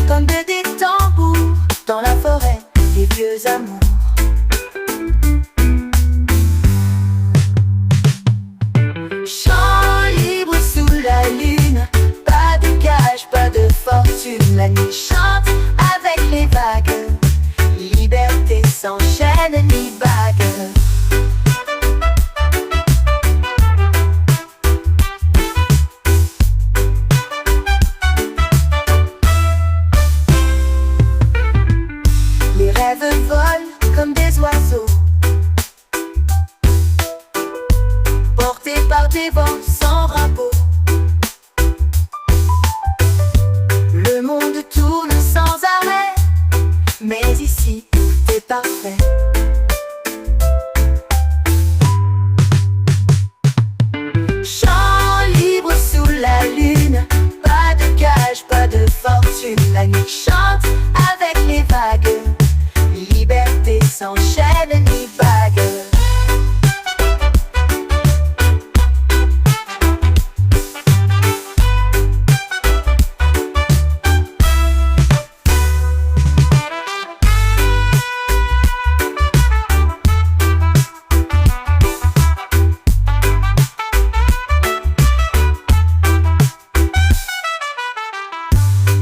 comme des tambours dans la forêt, les vieux amours. Chant libre sous la lune, pas de cage, pas de fortune. La nuit chante avec les vagues, liberté sans chaîne ni bague. Les rêves volent comme des oiseaux, portés par des vents sans rabot. Le monde tourne sans arrêt, mais ici, c'est parfait. Chant libre sous la lune, pas de cage, pas de fortune. La nuit chante avec les vagues, liberté sans chaîne ni bague.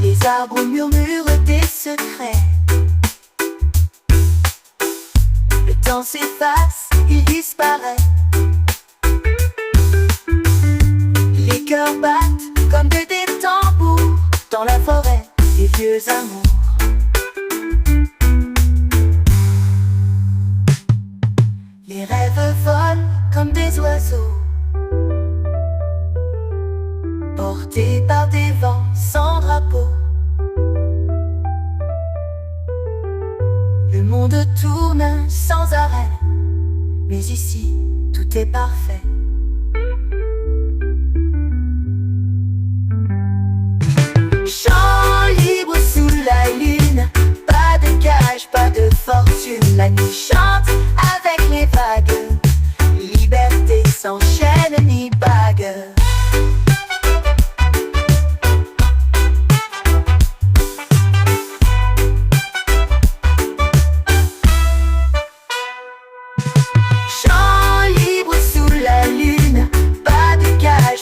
Les arbres murmurent des secrets. Le temps s'efface, il disparaît. Les cœurs battent comme des tambours dans la forêt, les vieux amours. Les rêves volent comme des oiseaux, portés par des vents sans drapeau. Le monde tourne sans arrêt, mais ici, tout est parfait. Chant libre sous la lune, pas de cage, pas de fortune. La nuit chante avec les vagues, liberté sans chaîne ni bague.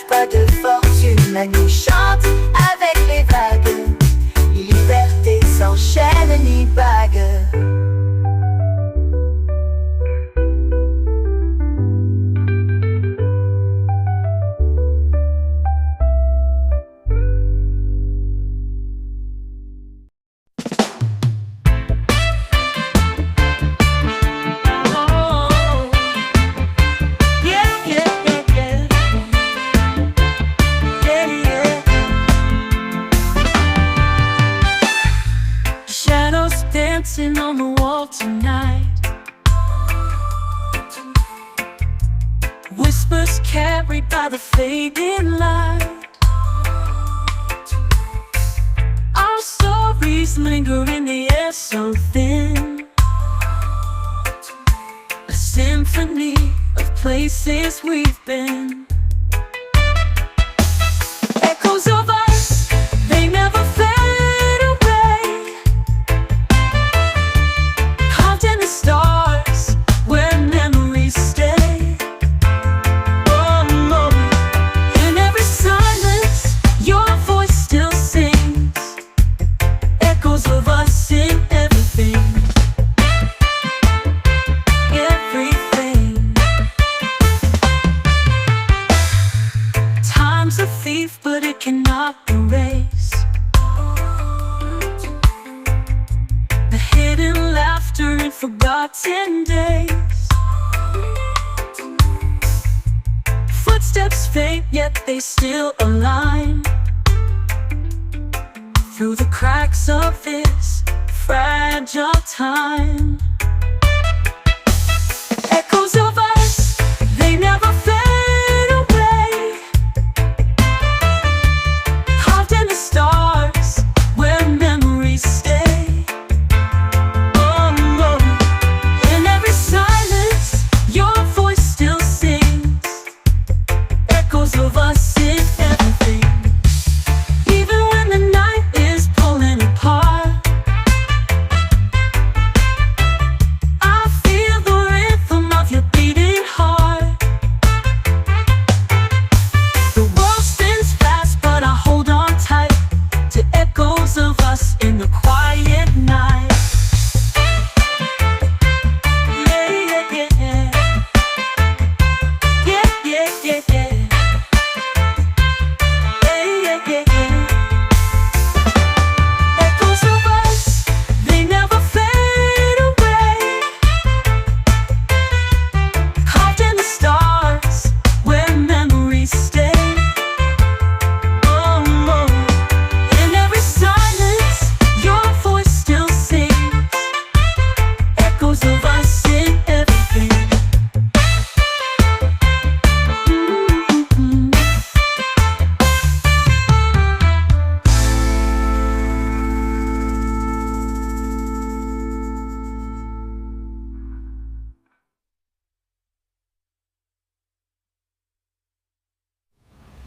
Pas de fortune, la nuit chante avec les vagues, liberté sans chaîne ni bague. Dancing on the wall tonight, whispers carried by the fading light. Our stories linger in the air so thin, a symphony of places we've been. Echoes of us, they never fade. Stars where memories stay. Oh no. In every silence, your voice still sings. Echoes of us in everything. Everything. Time's a thief, but it cannot erase the hidden laughter in forgotten days. Footsteps fade, yet they still align through the cracks of this fragile time. Echoes of us, they never fade away. Carved in the stars where memories stay. Of us in everything. Even when the night is pulling apart,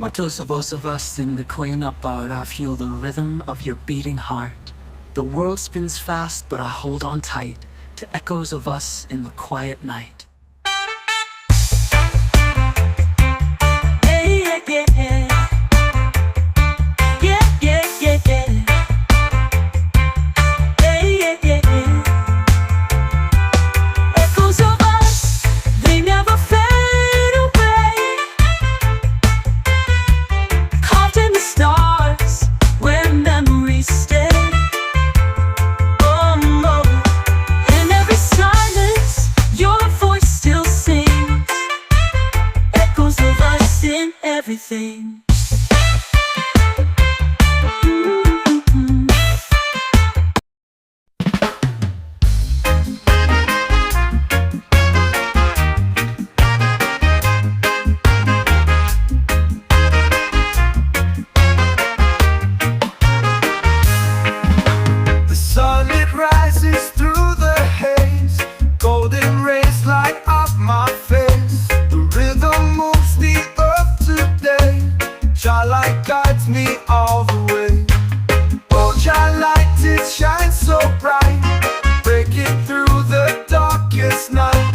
Muchos of us in the cleanup art, I feel the rhythm of your beating heart. The world spins fast, but I hold on tight to echoes of us in the quiet night. Hey, yeah, yeah, yeah. Yeah, yeah, yeah, yeah. Hey, yeah, yeah, yeah. Echoes of us, they never fade away. Caught in the stars, where memories stay. Oh no, in every silence, your voice still sings. Echoes of us in everything. The sun, it rises through the haze. Golden rays light up my face. The rhythm moves the earth today. Jah light guides me all the way. Oh, Jah light, it shines so bright, breaking through the darkest night.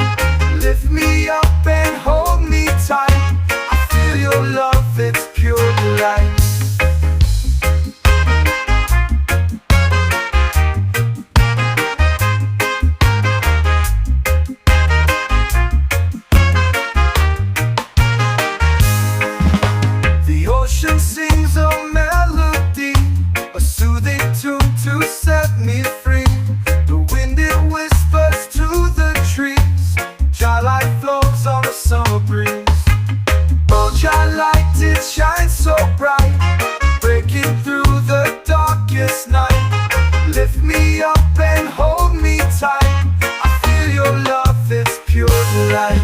Lift me up and hold me tight. I feel your love, it's pure delight. The ocean sings a melody, a soothing tune to set me free. The wind, it whispers to the trees. Jah light flows on a summer breeze. Oh, Jah light, it shines so bright, breaking through the darkest night. Lift me up and hold me tight. I feel your love, it's pure delight.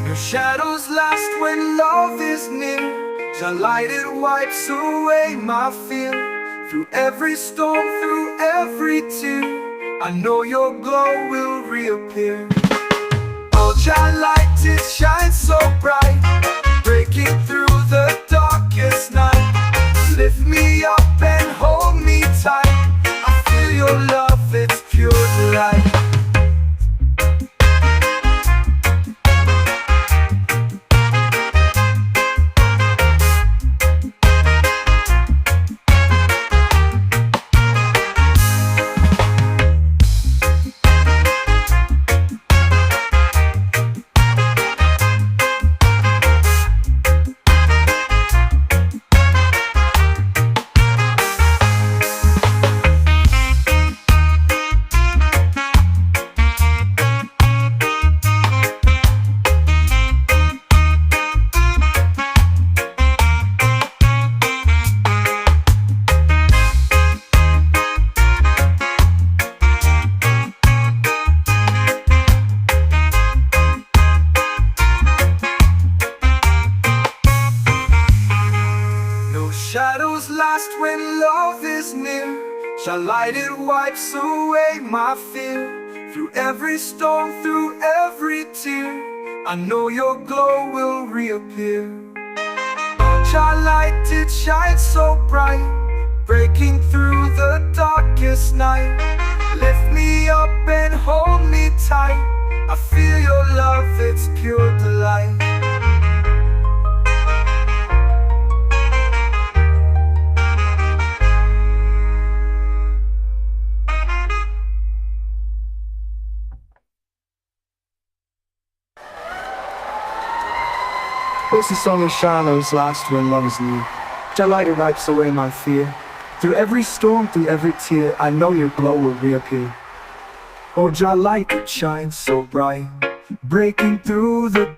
Your shadows last when love is near. Jah light, it wipes away my fear. Through every storm, through every tear, I know your glow will reappear. Oh, Jah light, it shines so bright, breaking through the darkest night. Lift me up and hold me tight. I feel your love, it's pure delight. No shadows last when love is near. Jah light, it wipes away my fear. Through every storm, through every tear, I know your glow will reappear. Jah light, it shines so bright, breaking through the darkest night. Lift me up and hold me tight. I feel your love, it's pure delight. This is song of shadows last when love is near. Jah light, it wipes away my fear. Through every storm, through every tear, I know your glow will reappear. Oh, Jah light, it shines so bright, breaking through the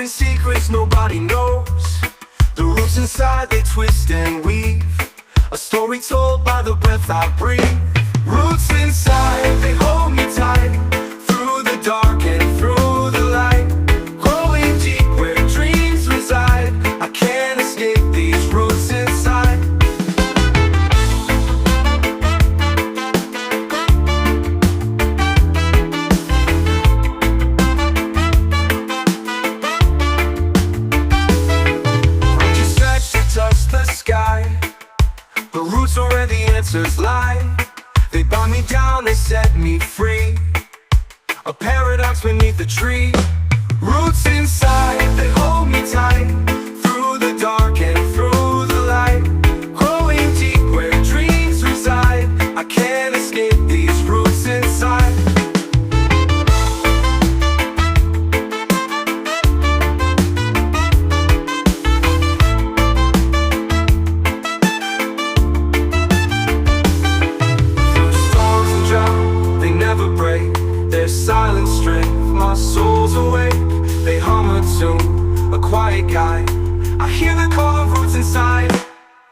hidden secrets nobody knows. The roots inside, they twist and weave, a story told by the breath I breathe. Roots inside, they hold me tight, through the dark and through the light. Growing deep where dreams reside, I can't escape these roots inside. You stretch to touch the sky, the roots are where the answers lie. They bound me down, they set me free, a paradox beneath the tree. Roots inside, they hold me tight, through the dark and through the light. Growing deep where dreams reside, I can't escape these roots inside. Their silent strength, my soul's awake. They hum a tune, a quiet guide. I hear the call of roots inside.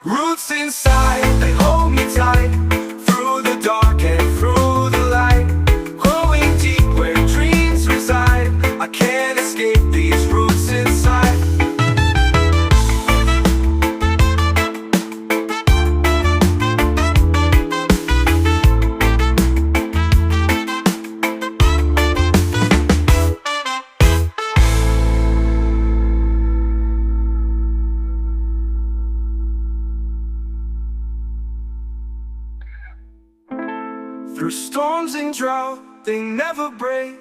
Roots inside, they hold me tight, through the dark and through the light. Growing deep where dreams reside, I can't escape these roots inside. Through storms and drought, they never break.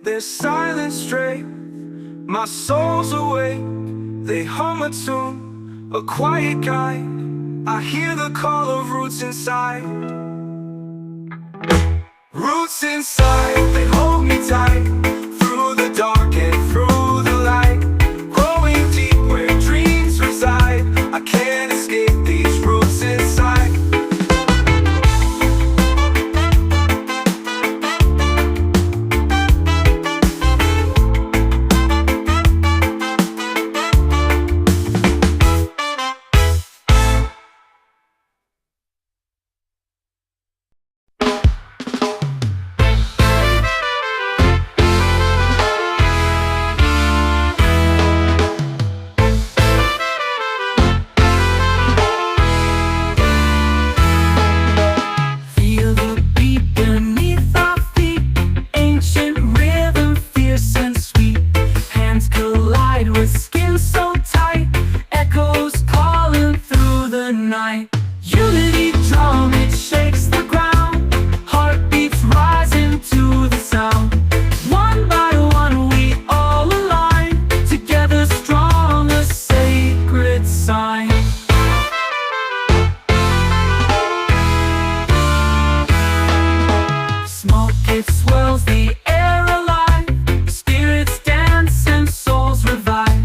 Their silent straight, my soul's awake. They hum a tune, a quiet guide. I hear the call of roots inside. Roots inside, they hold me tight, through the dark and through the light. Growing deep where dreams reside, I can't escape these roots inside. Unity drum, it shakes the ground. Heartbeats rising to the sound. One by one we all align, together strong, a sacred sign. Swirls the air alive, spirits dance and souls revive.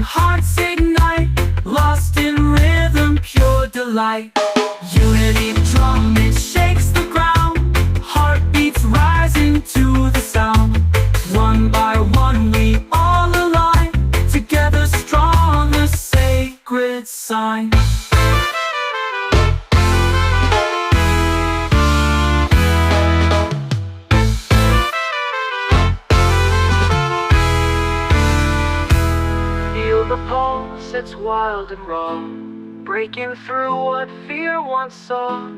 Hearts ignite, lost in rhythm, pure delight. Unity drum, it shakes the ground. Heartbeats rising to the sound. One by one we all align, together strong, a sacred sign. The pulse, it's wild and raw, breaking through what fear once saw.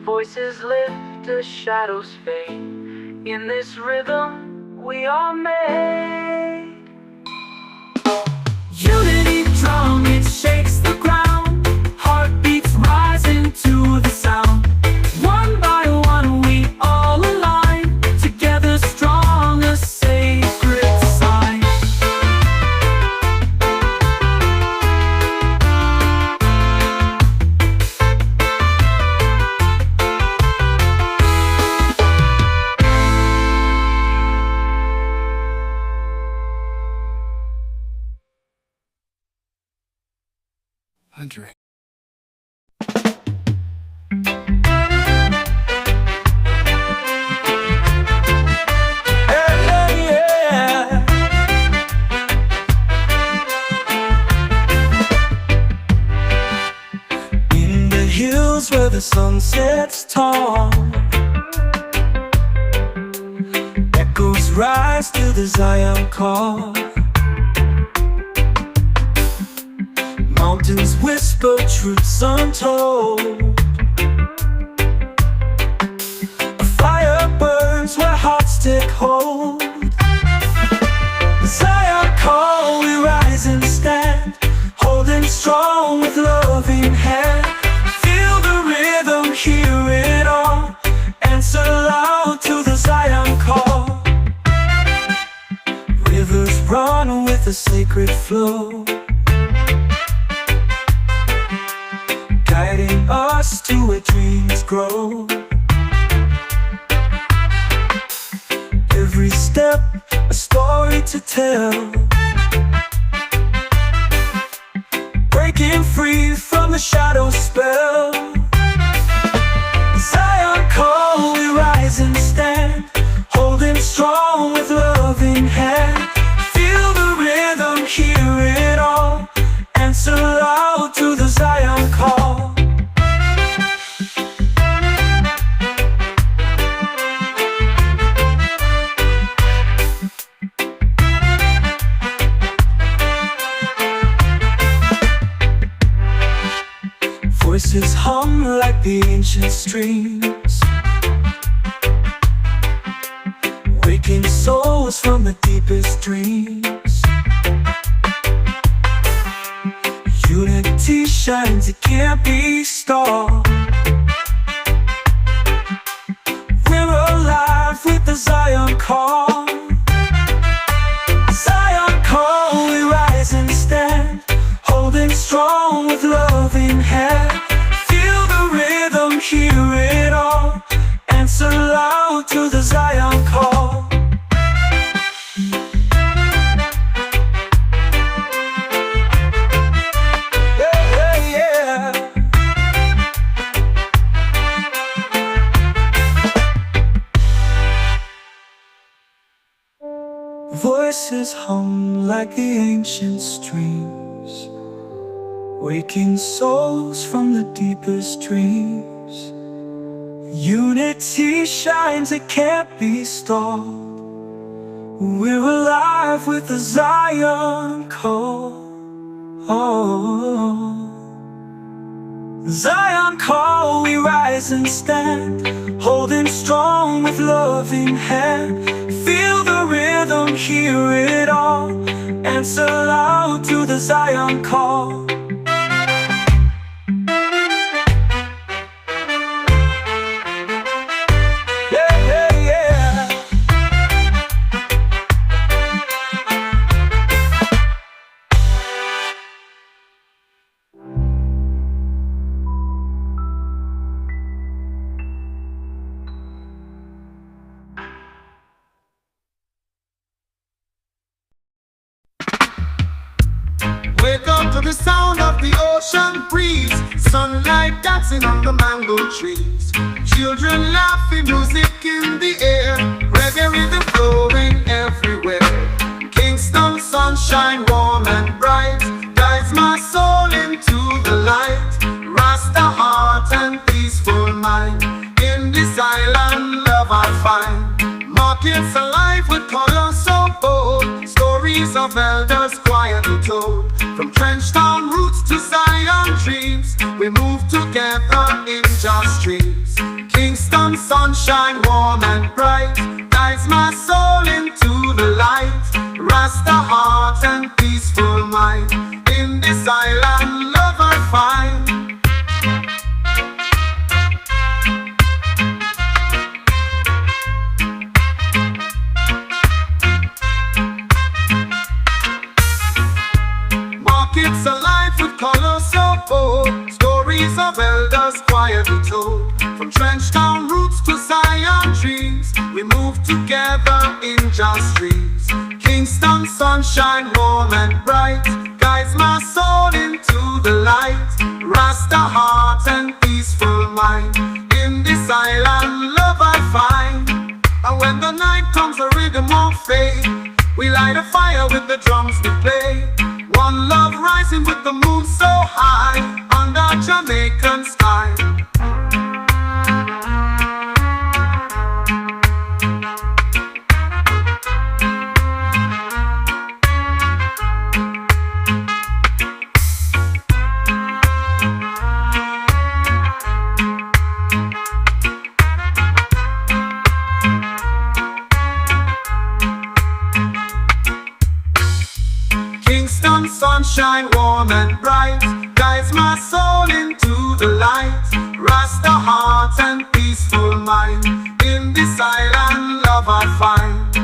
Voices lift as shadows fade. In this rhythm we are made. Unity drum, it shakes the ground. Heartbeats rising to the sound. One by one we hills where the sun sets tall, echoes rise to the Zion call. Mountains whisper truths untold. A fire burns where hearts take hold. Zion call, we rise and stand, holding strong with loving hand. Feel the rhythm, hear it all, answer loud to the Zion call. Rivers run with a sacred flow, guiding us to where dreams grow. Every step, a story to tell, breaking free from the shadow spell. Zion call, we rise and stand, holding strong with loving hand. Feel the rhythm, hear it all, answer loud to the Zion call. Voices hum like the ancient streams, waking souls from the deepest dreams. Unity shines, it can't be stopped. We're alive with the Zion call. Zion call, we rise and stand, holding strong with loving hand. Feel the rhythm, hear it all, answer loud to the Zion call. Voices hum like the ancient streams, waking souls from the deepest dreams. Unity shines, it can't be stopped. We're alive with the Zion call. Zion call, we rise and stand, holding strong with loving hand. Feel the rhythm, hear it all, answer loud to the Zion call. Wake up to the sound of the ocean breeze, sunlight dancing on the mango trees, children laughing, music in the air, reggae rhythm flowing everywhere. Kingston sunshine warm and bright, guides my soul into the light. Rasta heart and peaceful mind, in this island love I find. Markets alive with colors so bold, stories of elders quietly told. From trench town roots to Zion dreams, we move together in just streams. Kingston sunshine warm and bright, guides my soul into the light. Rasta heart and peaceful mind, in this island love I find. Markets alive with colors so bold, stories of elders quietly told. From trench town roots to Zion dreams, we move together in just streams. Kingston sunshine warm and bright, guides my soul into the light. Rasta heart and peaceful mind, in this island love I find. And when the night comes the rhythm won't fade, we light a fire with the drums we play. One love rising with the moon so high, under Jamaican sky. sunshine warm and bright guides my soul into the light. Rasta heart and peaceful mind, in this island love I find.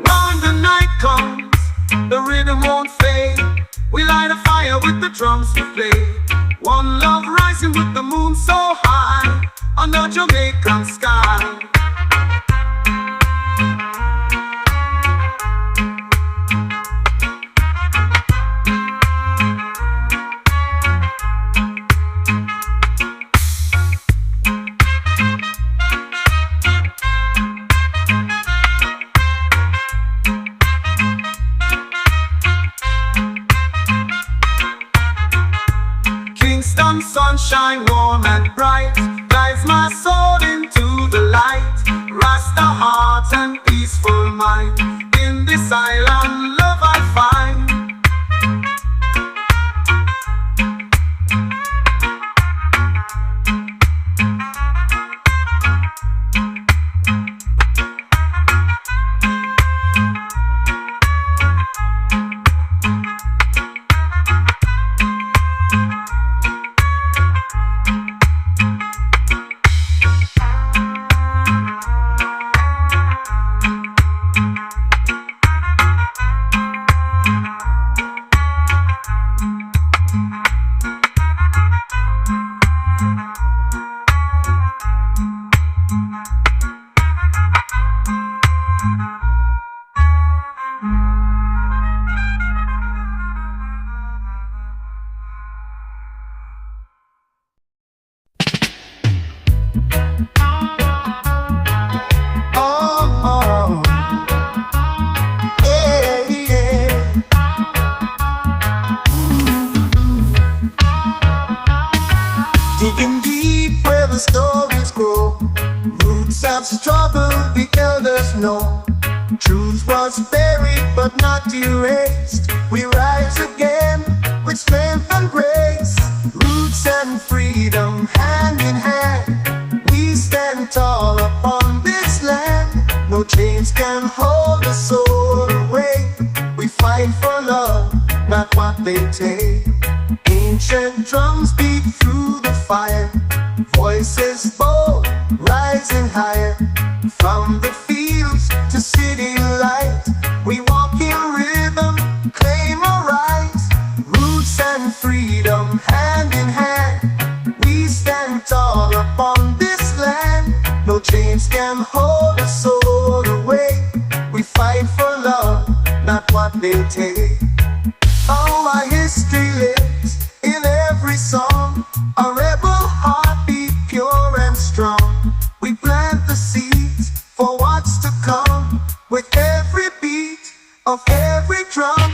When the night comes, the rhythm won't fade. We light a fire with the drums to play. One love rising with the moon so high under Jamaican sky. Sunshine warm and bright guides my soul into the light. Rasta heart and peaceful mind, in this island love I find. Digging deep where the stories grow, roots have struggled, the elders know. Truth was buried but not erased. We rise again with strength and grace. Roots and freedom hand in hand, we stand tall upon this land. No chains can hold the soul away. We fight for love, not what they take. Ancient drums beat through the fire, voices bold, rising higher. From the fields to city light, we walk in rhythm, claim our rights. Roots and freedom hand in hand, we stand tall upon this land. No chains can hold a soul away. We fight for love, not what they take. Oh, our history lives in every song, a rebel heartbeat pure and strong. We plant the seeds for what's to come, with every beat of every drum.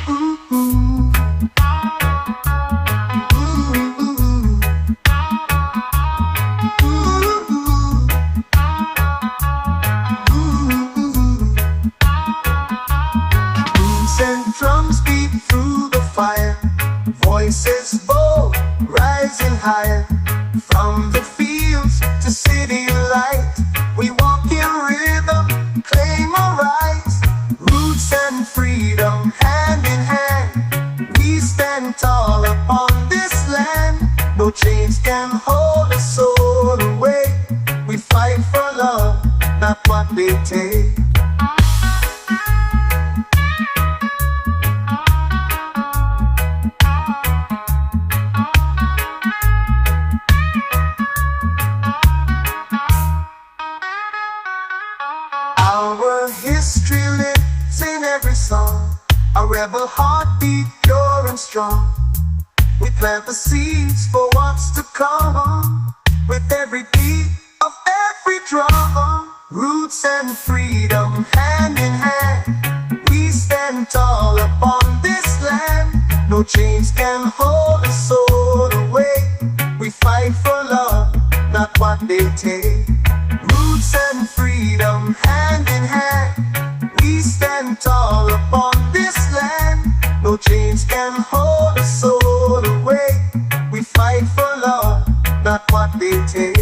Roots and drums beat through the fire, voices bold, rising higher. From the fields to city light, we walk in rhythm, claim our rights. Roots and freedom hand in hand, we stand tall upon this land. No chains can hold a soul away. We fight for love, not what they take. Our history lives in every song, a rebel heartbeat pure and strong. We plant the seeds for what's to come, with every beat of every drum. Roots and freedom hand in hand, we stand tall upon this land. No chains can hold a soul away. We fight for love, not what they take. Roots and freedom hand in hand, we stand tall upon this land. No chains can hold a soul away. We fight for love, not what they take.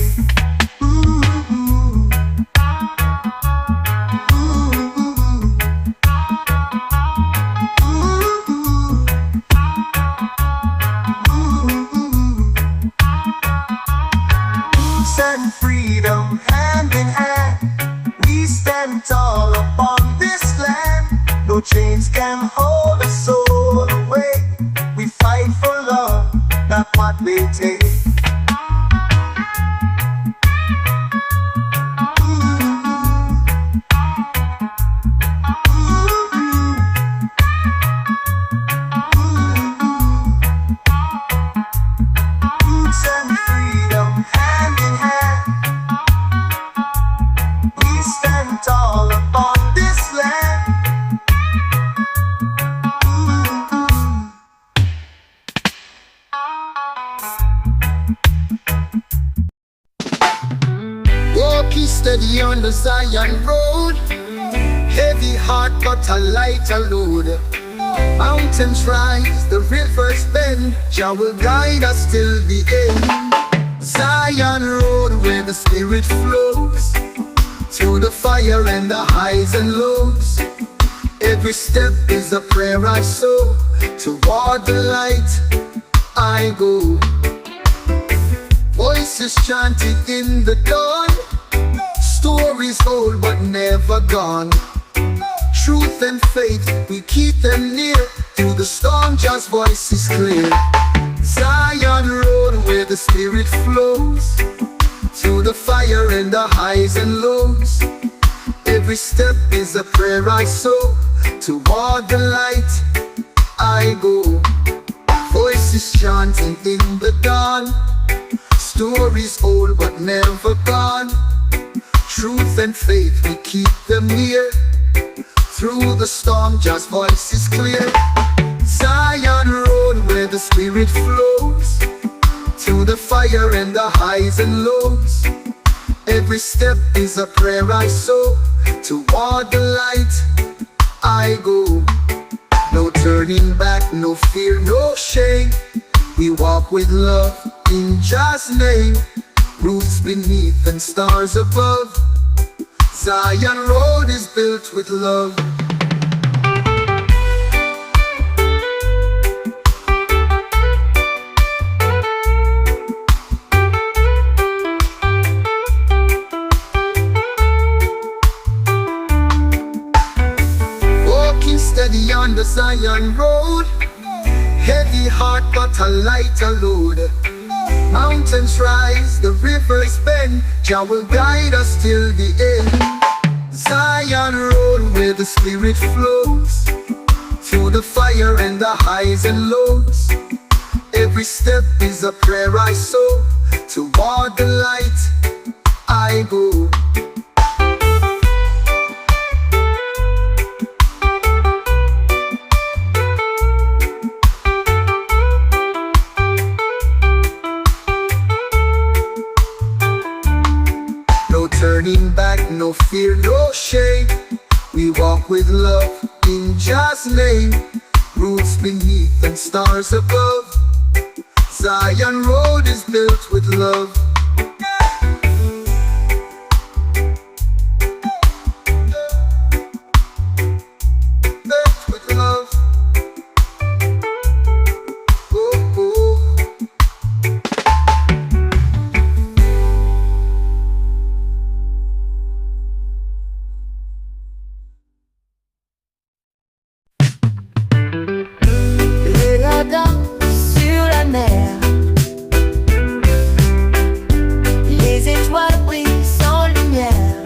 No chains can hold a soul away. We fight for love, not what they take. Roots and freedom, hand in hand. We stand tall upon this land. Walking steady on the Zion road. Heavy heart but a lighter load. Mountains rise, the rivers bend. Jah will guide us till the end. Zion road where the spirit flows. Through the fire and the highs and lows. Every step is a prayer I sow. Toward the light I go. Voices chanted in the dawn. Stories old but never gone. Truth and faith, we keep them near. Through the storm, Jah's voice is clear. Zion road where the spirit flows. Through the fire and the highs and lows. Every step is a prayer I sow. Toward the light I go. Voices chanting in the dawn. Stories old but never gone. Truth and faith, we keep them near. Through the storm, Jah's voice is clear. Zion road where the spirit flows. Through the fire and the highs and lows. Every step is a prayer I sow. Toward the light I go. No turning back, no fear, no shame. We walk with love in Jah's name. Roots beneath and stars above. Zion road is built with love. Walking steady on the Zion road. Heavy heart but a lighter load. Mountains rise, the rivers bend. Jah will guide us till the end. Zion road where the spirit flows. Through the fire and the highs and lows. Every step is a prayer I sow. Toward the light I go. Turning back, no fear, no shame. We walk with love in Jah's name. Roots beneath and stars above. Zion road is built with love. Built with love. Ooh, ooh. Sur la mer, les étoiles brillent sans lumière.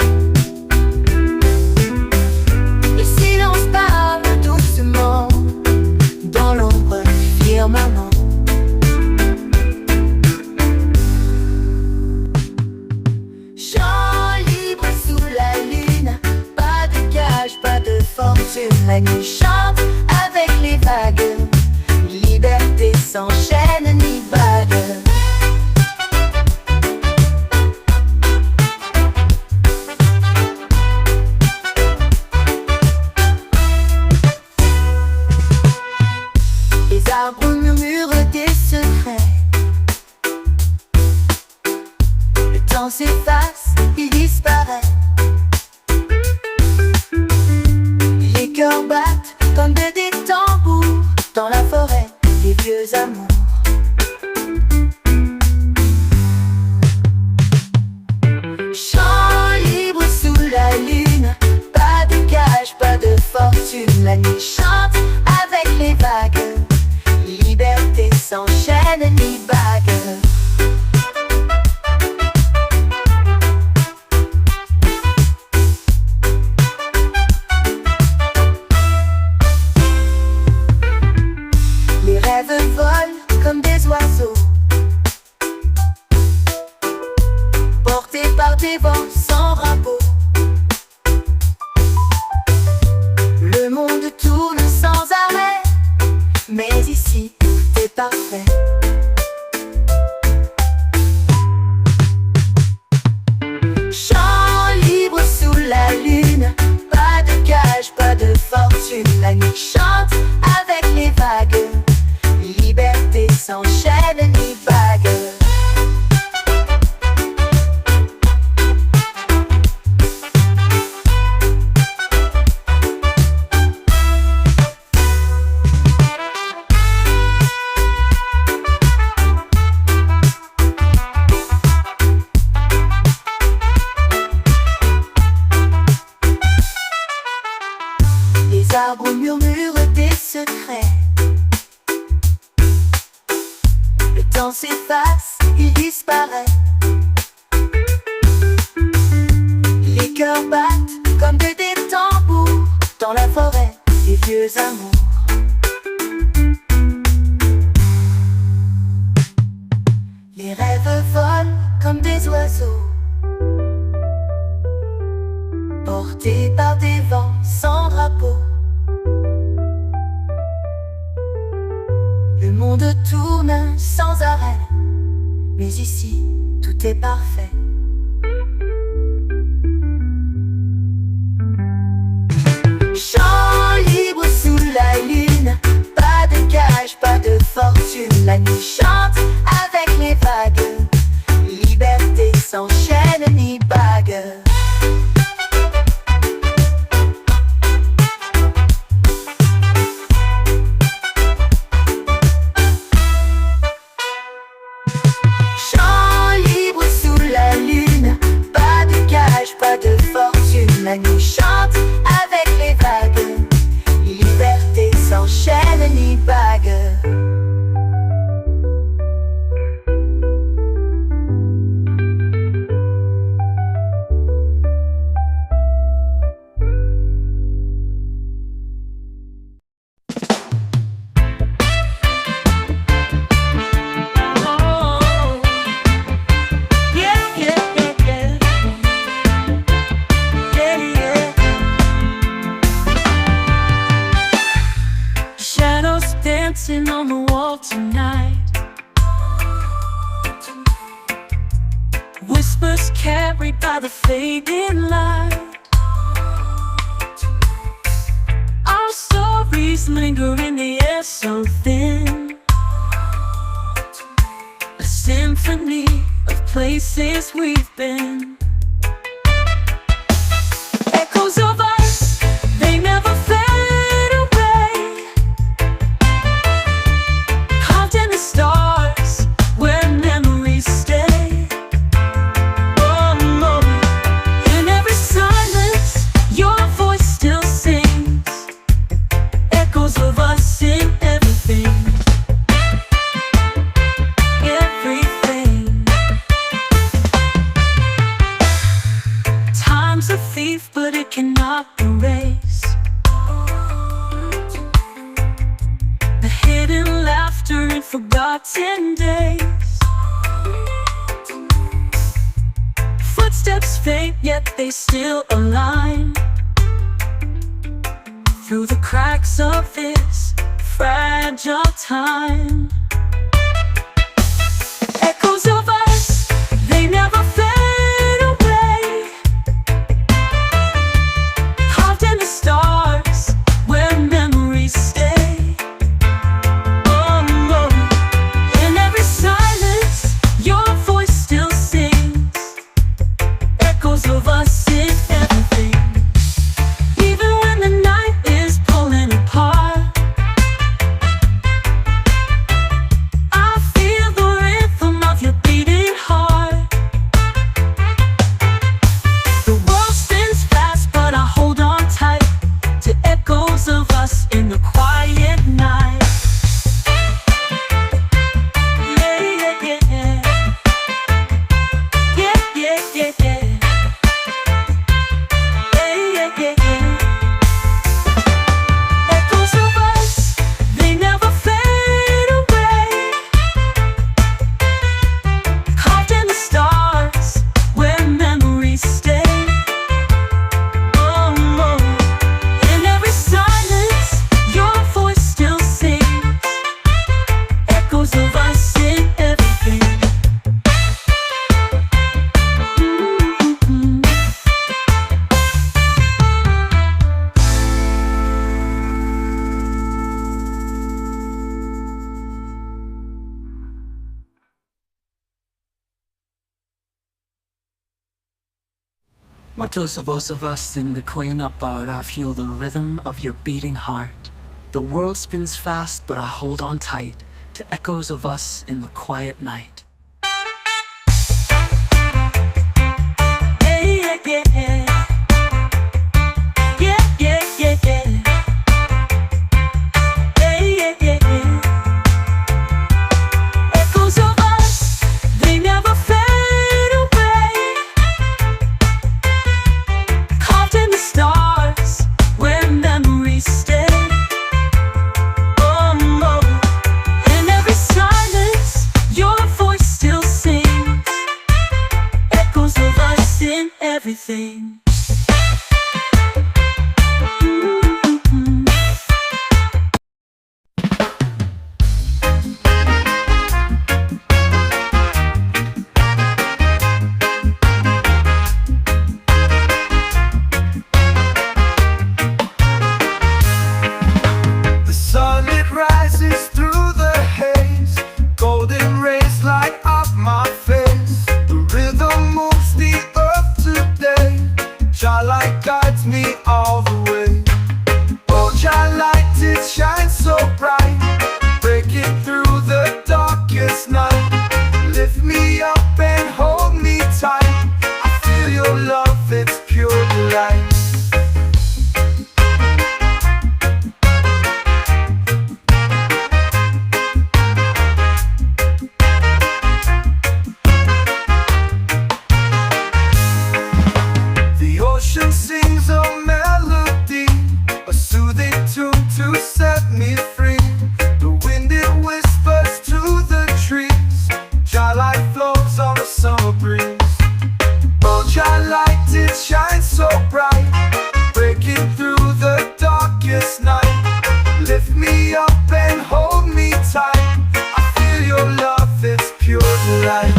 Le silence parle doucement dans l'ombre du firmament. Chant libre sous la lune, pas de cage, pas de fortune. La nuit chante avec les vagues. Liberté sans chaîne ni bague. Les arbres murmurent des secrets. Le temps s'efface, il disparaît. Les cœurs battent comme des tambours dans la forêt. Des vieux amours. fortune. La nuit chante avec les vagues, liberté sans chaîne ni bague. Les arbres murmurent des secrets. Le temps s'efface, il disparaît. Les cœurs battent comme des tambours dans la forêt des vieux amours. Les rêves volent comme des oiseaux, portés par des vents sans drapeau. Le monde tourne sans arrêt, mais ici, tout est parfait. Chant libre sous la lune, pas de cage, pas de fortune. La nuit chante avec les vagues, liberté sans chaîne ni bague. Pas de fortune, la nuit chante avec les vagues, liberté sans chaîne ni bague. Dancing on the wall tonight, whispers carried by the fading light. Our stories linger in the air so thin, a symphony of places we've been. Echoes of us, they never fade. Stars where memories stay. Oh no. In every silence, your voice still sings. Echoes of us in everything. Everything. Time's a thief, but it cannot erase the hidden laughter in forgotten days. Footsteps faint, yet they still align through the cracks of this fragile time. Echoes of us, they never fade away. Carved in the stars where memories stay. Of us in everything. Even when the night is pulling apart, Muchos of us in the queen up bar, I feel the rhythm of your beating heart. The world spins fast, but I hold on tight to echoes of us in the quiet night. Hey, yeah, yeah, yeah. Yeah, yeah, yeah, yeah. Hey, yeah, yeah, yeah. Echoes of us, they never fade away. Carved in the stars, where memories stay. Oh, no. In every silence, your voice still sings. Echoes of us in everything. The sun, it rises through the haze. Golden rays light up my face. The rhythm moves the earth today. Jah light guides me all the way. Oh, Jah light, it shines so bright, breaking through the darkest night. Lift me up and hold me tight. I feel your love, it's pure delight. The ocean sings a melody, a soothing tune to set me free. The wind, it whispers to the trees. Jah light flows on the summer breeze. Oh, Jah light, it shines so bright, breaking through the darkest night. Lift me up and hold me tight. I feel your love, it's pure delight.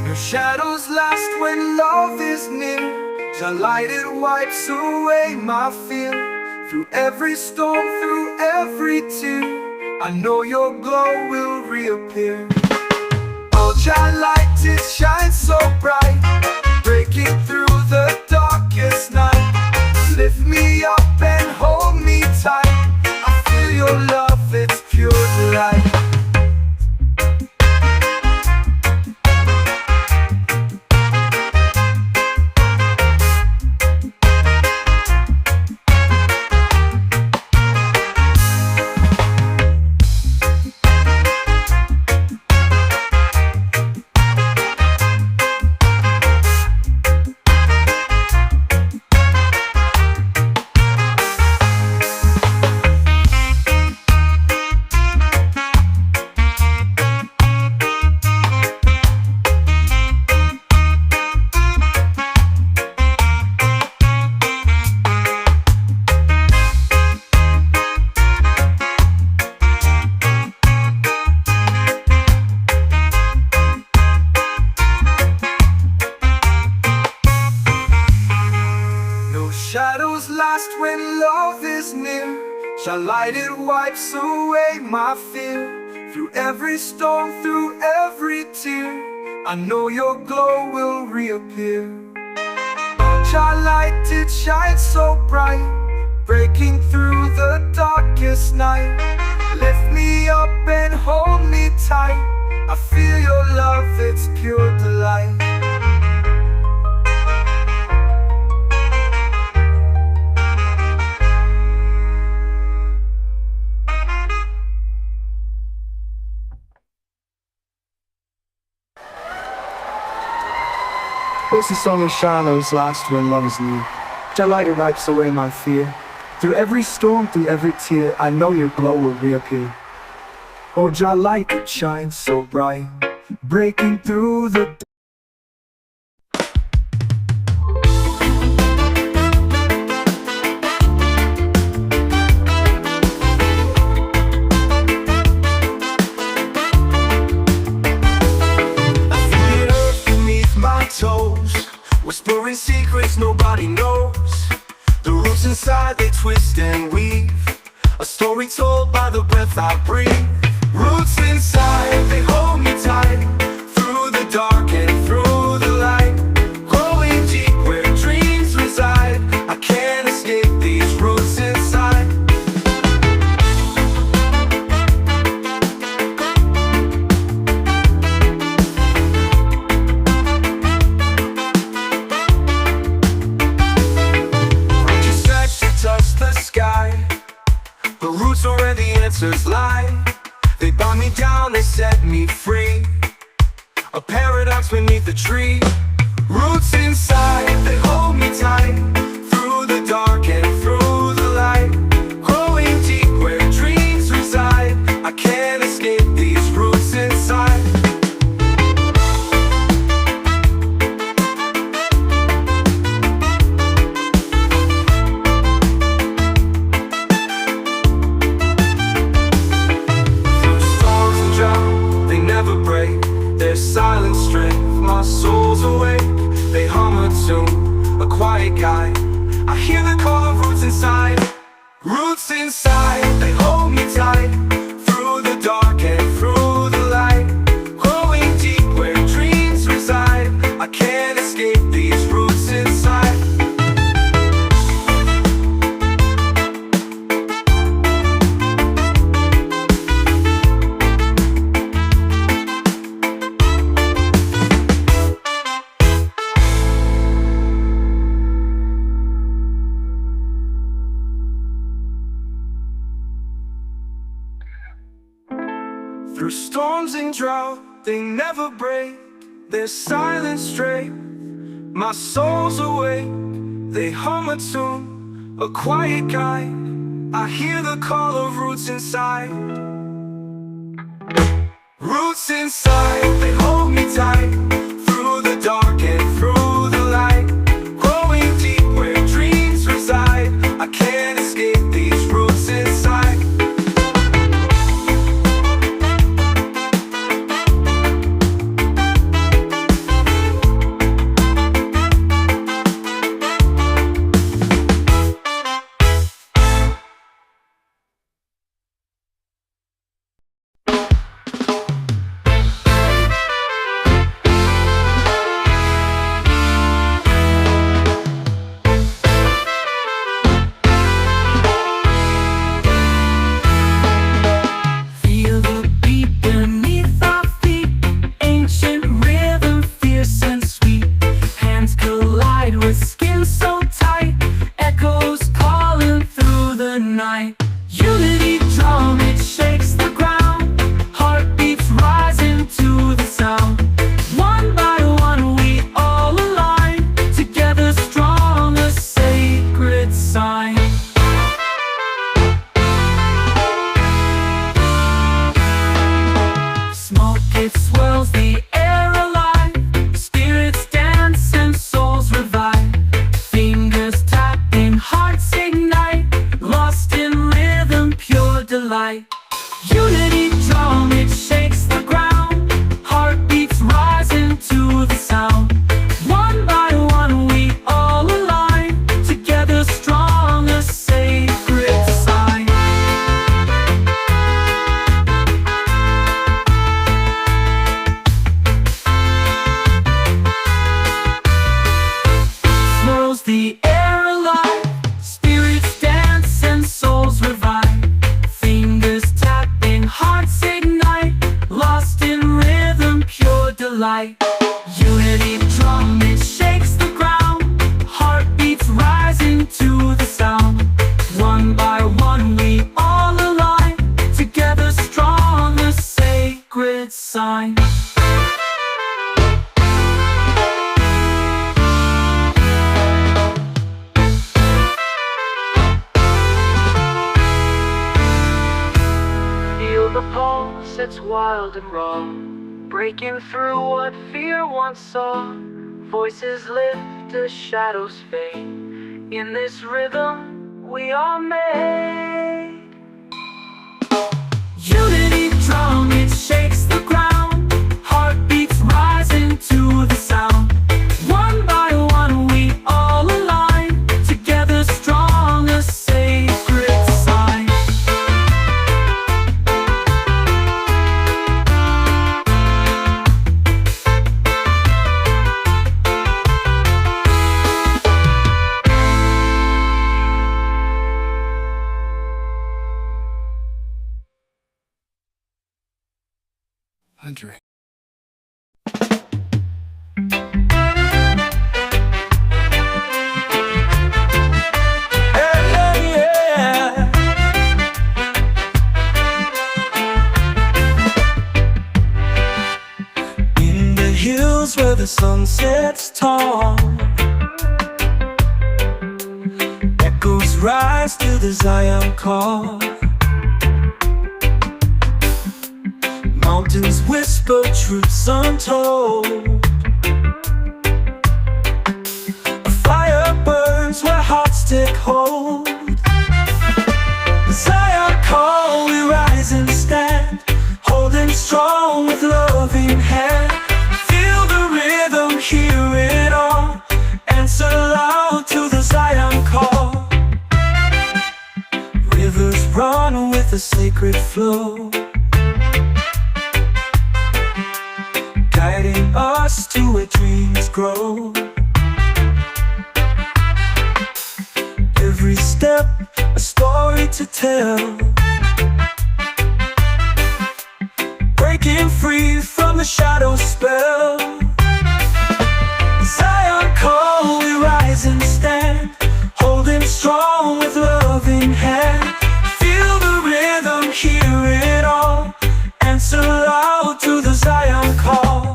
Your shadows last when love is near. Jah light, it wipes away my fear. Through every storm, through every tear, I know your glow will reappear. Oh, Jah light, it shines so bright, breaking through the darkest night. Lift me up and hold me tight. I feel your love, it's pure delight. Shadows last when love is near. Jah light, it wipes away my fear. Through every storm, through every tear, I know your glow will reappear. Jah light, it shines so bright, breaking through the darkest night. Lift me up and hold me tight. I feel your love, it's pure delight. This is song of shadows last when love is near. Jah light, it wipes away my fear. Through every storm, through every tear, I know your glow will reappear. Oh, Jah light, it shines so bright, breaking through the inside they twist and weave, a story told by the breath I breathe. Roots inside, they hold me tight, through the dark and through the light. Growing deep where dreams reside, I can't escape these roots inside. Touch the sky, the roots are where the answers lie. They bind me down, they set me free, a paradox beneath the tree. Roots inside, they hold me tight, through the dark and through the light. Growing deep where dreams reside, I can't escape these roots inside. Their silent strength, my soul's awake. They hum a tune, a quiet guide. I hear the call of roots inside. Roots inside, they hold me tight, through the dark and through the light. Growing deep where dreams reside, I can't escape these roots inside. Through storms and drought, they never break. Their silence straight, my soul's awake. They hum a tune, a quiet guide. I hear the call of roots inside. Roots inside, they hold me tight, through the dark and through the light. Growing deep where dreams reside, I can't escape these roots inside. Unity drum, it shakes the ground. Heartbeats rising to the sound. One by one we all align, together strong, a sacred sign. Smoke, it swirls the air alive. Spirits dance and souls revive. Fingers tapping, hearts ignite, lost in rhythm, pure delight. Unity drum, it shakes the ground. Heartbeats rising to the sound. One by one we all align, together strong, a sacred sign. Swirls the air alive. Spirits dance and souls revive. Fingers tapping, hearts ignite, lost in rhythm, pure delight. Unity drum, it shakes the ground. Heartbeats rising to the sound. One by one we all align, together strong, a sacred sign. Feel the pulse, it's wild and raw, breaking through what fear once saw. Voices lift as shadows fade. In this rhythm we are made. Unity drum, it shakes the ground. Heartbeats rising to the sound. One by one we all align, together strong as Andre. In the hills where the sun sets tall, echoes rise to the Zion call. Mountains whisper truths untold. A fire burns where hearts take hold. The Zion call, we rise and stand, holding strong with loving hand. Feel the rhythm, hear it all, answer loud to the Zion call. Rivers run with a sacred flow, guiding us to where dreams grow. Every step, a story to tell, breaking free from the shadow spell. Zion call, we rise and stand, holding strong with loving hand. Feel the rhythm, hear it all, answer loud to the Zion call.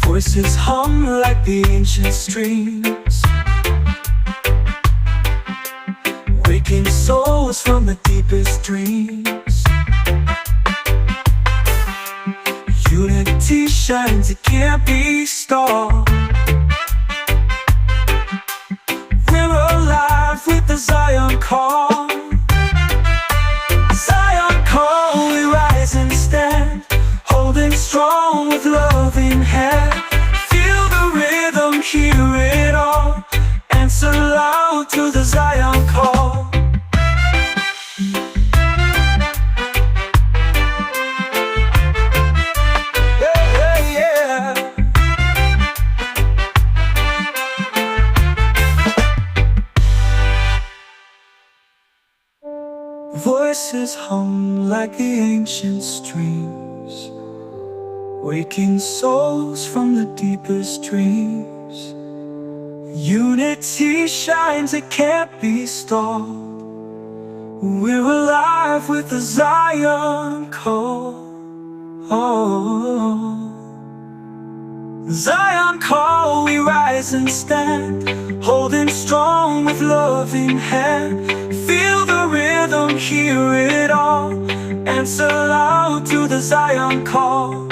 Voices hum like the ancient streams, waking souls from the deepest dreams. Unity shines, it can't be stopped. We're alive with the Zion call. Zion call, we rise and stand, holding strong with loving hand. Feel the rhythm, hear it all, answer loud to the Zion call. Voices hum like the ancient streams, waking souls from the deepest dreams. Unity shines, it can't be stopped. We're alive with the Zion call. Zion call, we rise and stand, holding strong with loving hand. Feel the rhythm, hear it all, answer loud to the Zion call.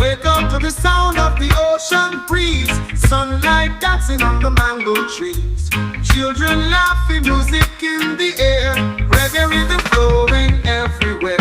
Wake up to the sound of the ocean breeze, sunlight dancing on the mango trees, children laughing, music in the air, reggae rhythm flowing everywhere.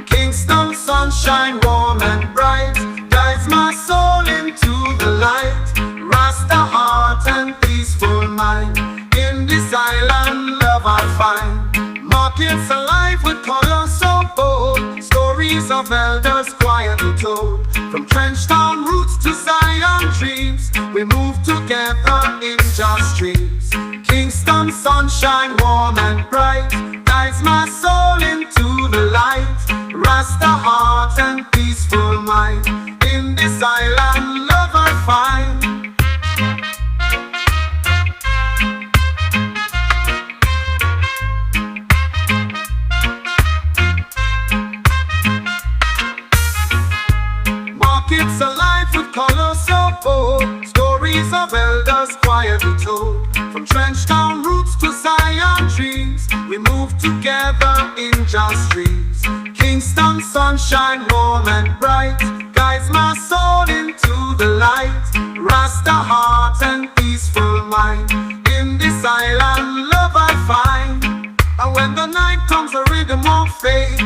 Kingston sunshine warm and bright, guides my soul into the light. Rasta heart and peaceful mind, in this island love I find. Markets alive with colors so bold, stories of elders quietly told. From Trenchtown roots to Zion dreams, we move together in just dreams. Kingston sunshine warm and bright, guides my soul into the light. Rasta heart and peaceful mind, in this island love I find. Markets alive with colors so bold, stories of elders quietly told. From Trenchtown roots to Zion dreams, we move together in just dreams. Kingston sunshine warm and bright, guides my soul into the light. heart and peaceful mind. In this island, love I find. And when the night comes, the rhythm won't fade.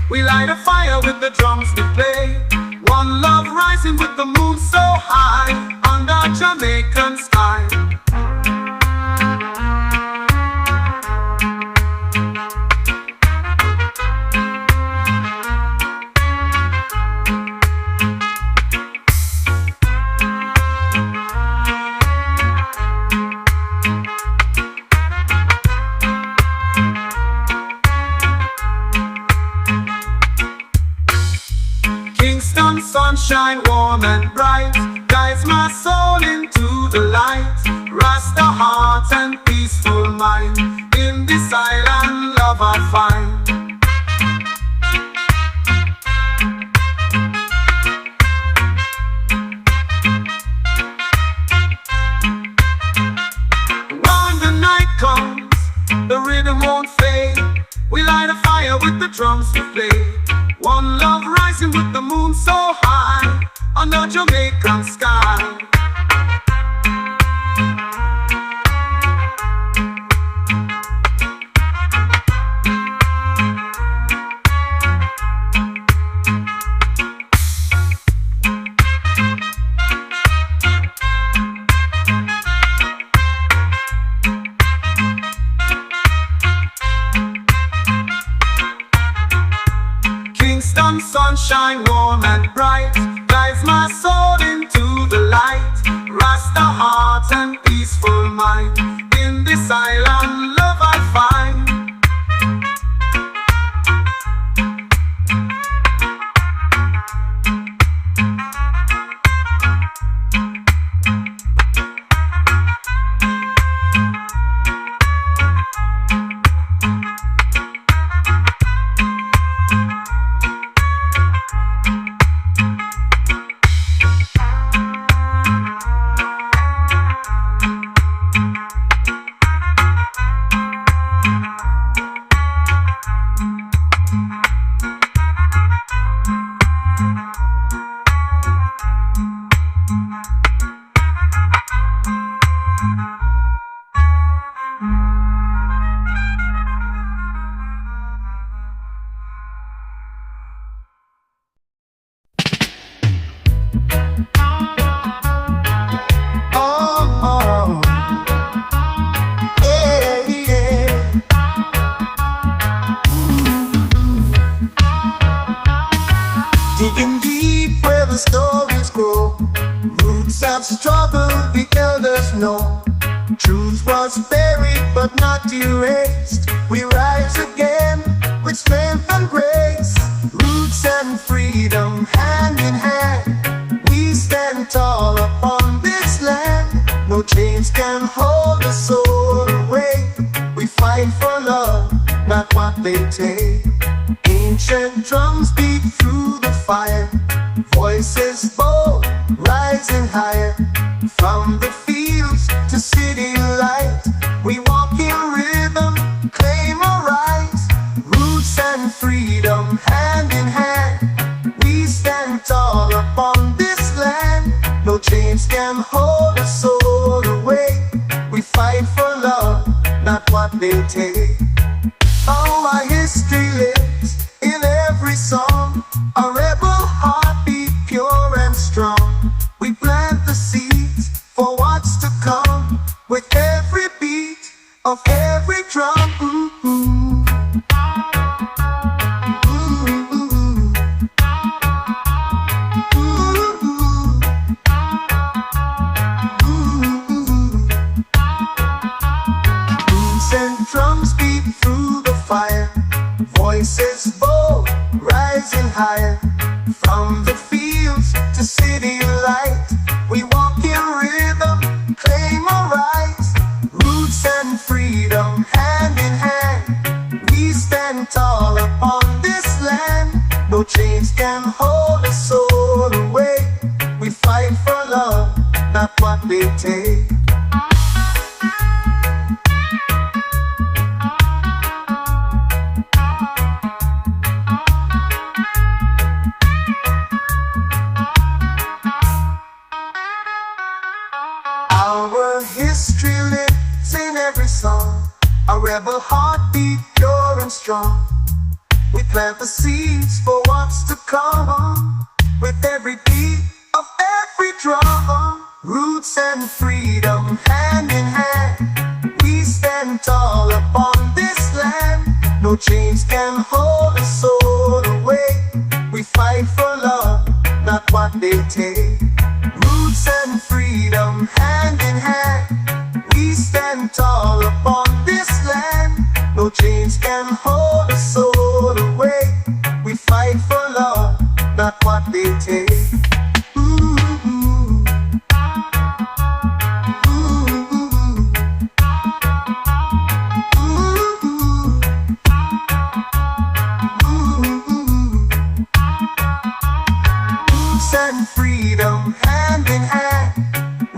We light a fire with the drums we play. One love rising with the moon so high under Jamaican sky. Sunshine warm and bright guides my soul into the light. Rasta heart and peaceful mind. In this island, love I find. When the night comes, the rhythm won't fade. We light a fire with the drums we play. One love rising with the moon so high under Jamaican sky. Sunshine warm and bright guides my soul into the light. Rasta heart and peaceful mind. In this island, love I find. Digging deep where the stories grow. Roots have struggled, the elders know. Truth was buried but not erased. We rise again with strength and grace. Roots and freedom hand in hand. We stand tall upon this land. No chains can hold the soul away. We fight for love, not what they take. Ancient drums beat through the fire. Voices bold, rising higher. From the fields to city light, we walk in rhythm, claim our rights. Roots and freedom hand in hand. We stand tall upon this land. No chains can hold a soul away. We fight for love, not what they take. Oh, our history lives in every song. A rebel heartbeat, pure and strong. We plant the seeds for what's to come. With every beat of every drum. Ooh, ooh. Drums beat through the fire. Voices bold, rising higher. From the fields to city light, we walk in rhythm, claim our rights. Roots and freedom hand in hand. We stand tall upon this land. No chains can hold a soul away. We fight for love, not what they take. history lives in every song. A rebel heartbeat, pure and strong. We plant the seeds for what's to come. With every beat of every drum, roots and freedom hand in hand. We stand tall upon this land. No chains can hold a soul away. We fight for love, not what they take. Roots and freedom hand in hand. We stand tall upon this land. No chains can hold a soul away. We fight for love, not what they take. Ooh, ooh. Ooh, ooh. Roots and freedom hand in hand.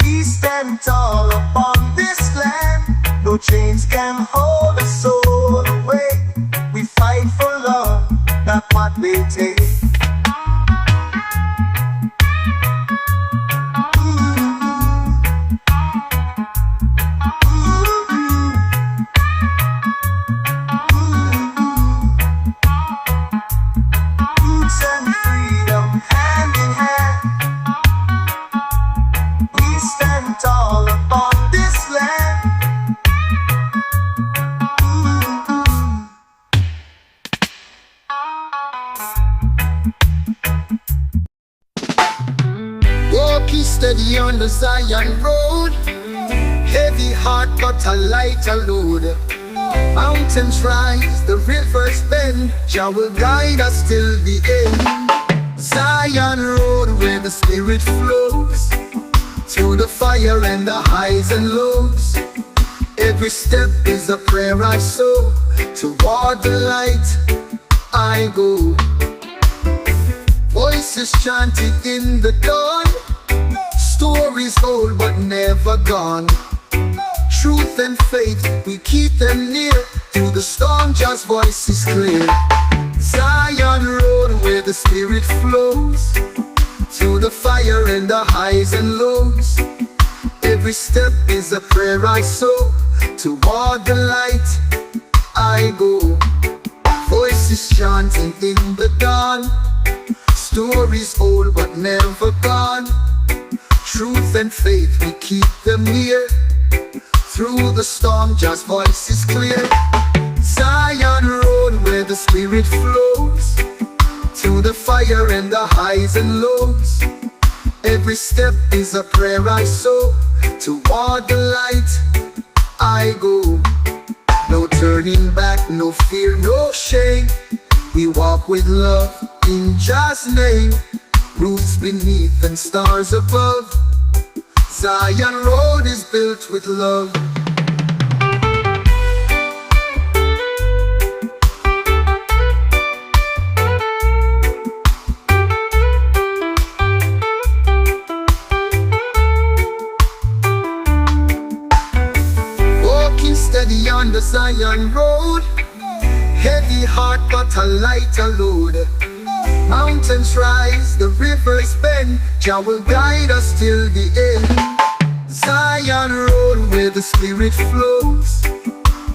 We stand tall upon this land. No chains can hold a soul away. We fight for love, not what they take. Roots and freedom hand in hand. We stand tall upon this land. Walking steady on the Zion road. Heavy heart but a lighter load. Mountains rise, the rivers bend. Jah will guide us till the end. Zion road where the spirit flows. Through the fire and the highs and lows. Every step is a prayer I sow. Toward the light I go. Voices chanting in the dawn. Stories old but never gone. Truth and faith, we keep them near. Through the storm, Jah's voice is clear. Zion road where the spirit flows. Through the fire and the highs and lows. Every step is a prayer I sow. Toward the light I go. Voices chanting in the dawn. Stories old but never gone. Truth and faith, we keep them near. Through the storm, Jah's voice is clear. Zion road where the spirit flows. Through the fire and the highs and lows. Every step is a prayer I sow. Toward the light I go. No turning back, no fear, no shame. We walk with love in Jah's name. Roots beneath and stars above. Zion road is built with love. Walking steady on the Zion road. Heavy heart but a lighter load. Mountains rise, the rivers bend. Jah will guide us till the end. Zion road where the spirit flows.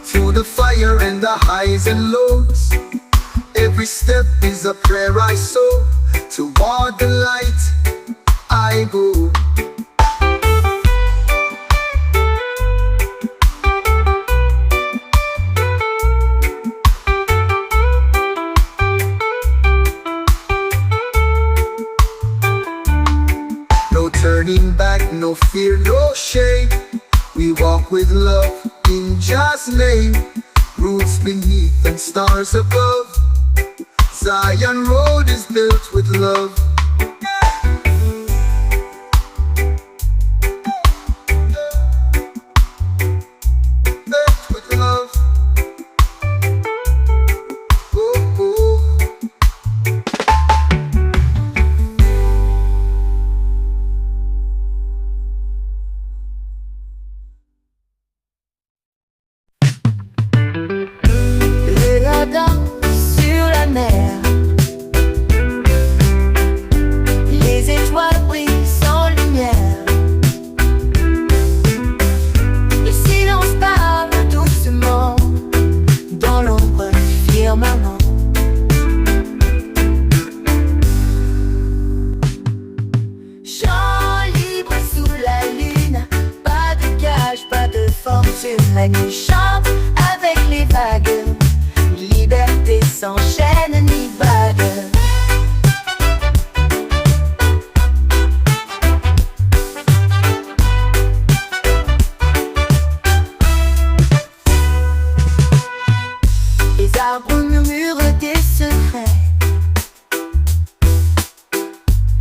Through the fire and the highs and lows. Every step is a prayer I sow. Toward the light I go. Turning back, no fear, no shame. We walk with love in Jah's name. Roots beneath and stars above. Zion road is built with love. Built with love. Ooh, ooh. Sur la mer, fortune. La nuit chante avec les vagues, liberté sans chaîne ni bague. Les arbres murmurent des secrets.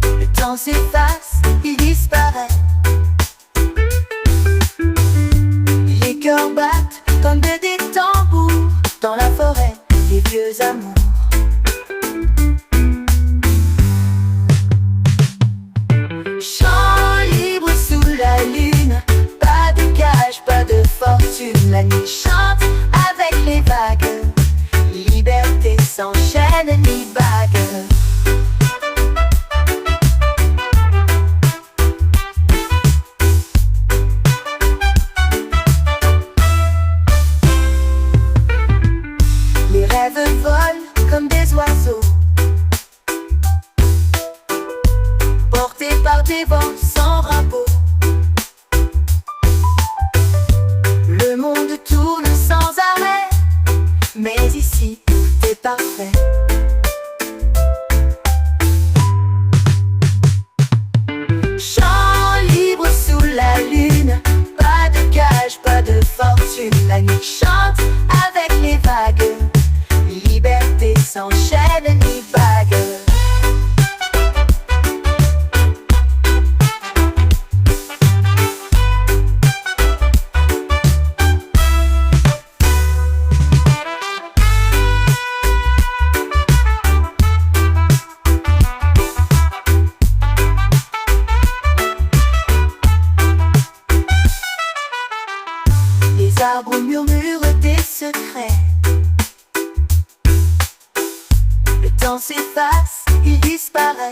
Le temps s'efface, il disparaît. Les cœurs battent comme des tambours dans la forêt, des vieux amours. Chant libre sous la lune, pas de cage, pas de fortune. La nuit chante avec les vagues, liberté sans chaîne ni bague. Les rêves volent comme des oiseaux, portés par des vents sans repos. Le monde tourne sans arrêt, mais ici, c'est parfait. Chant libre sous la lune, pas de cage, pas de fortune. La nuit chante avec les vagues, liberté sans chaîne ni bague. Les arbres murmurent des secrets. Le temps s'efface, il disparaît.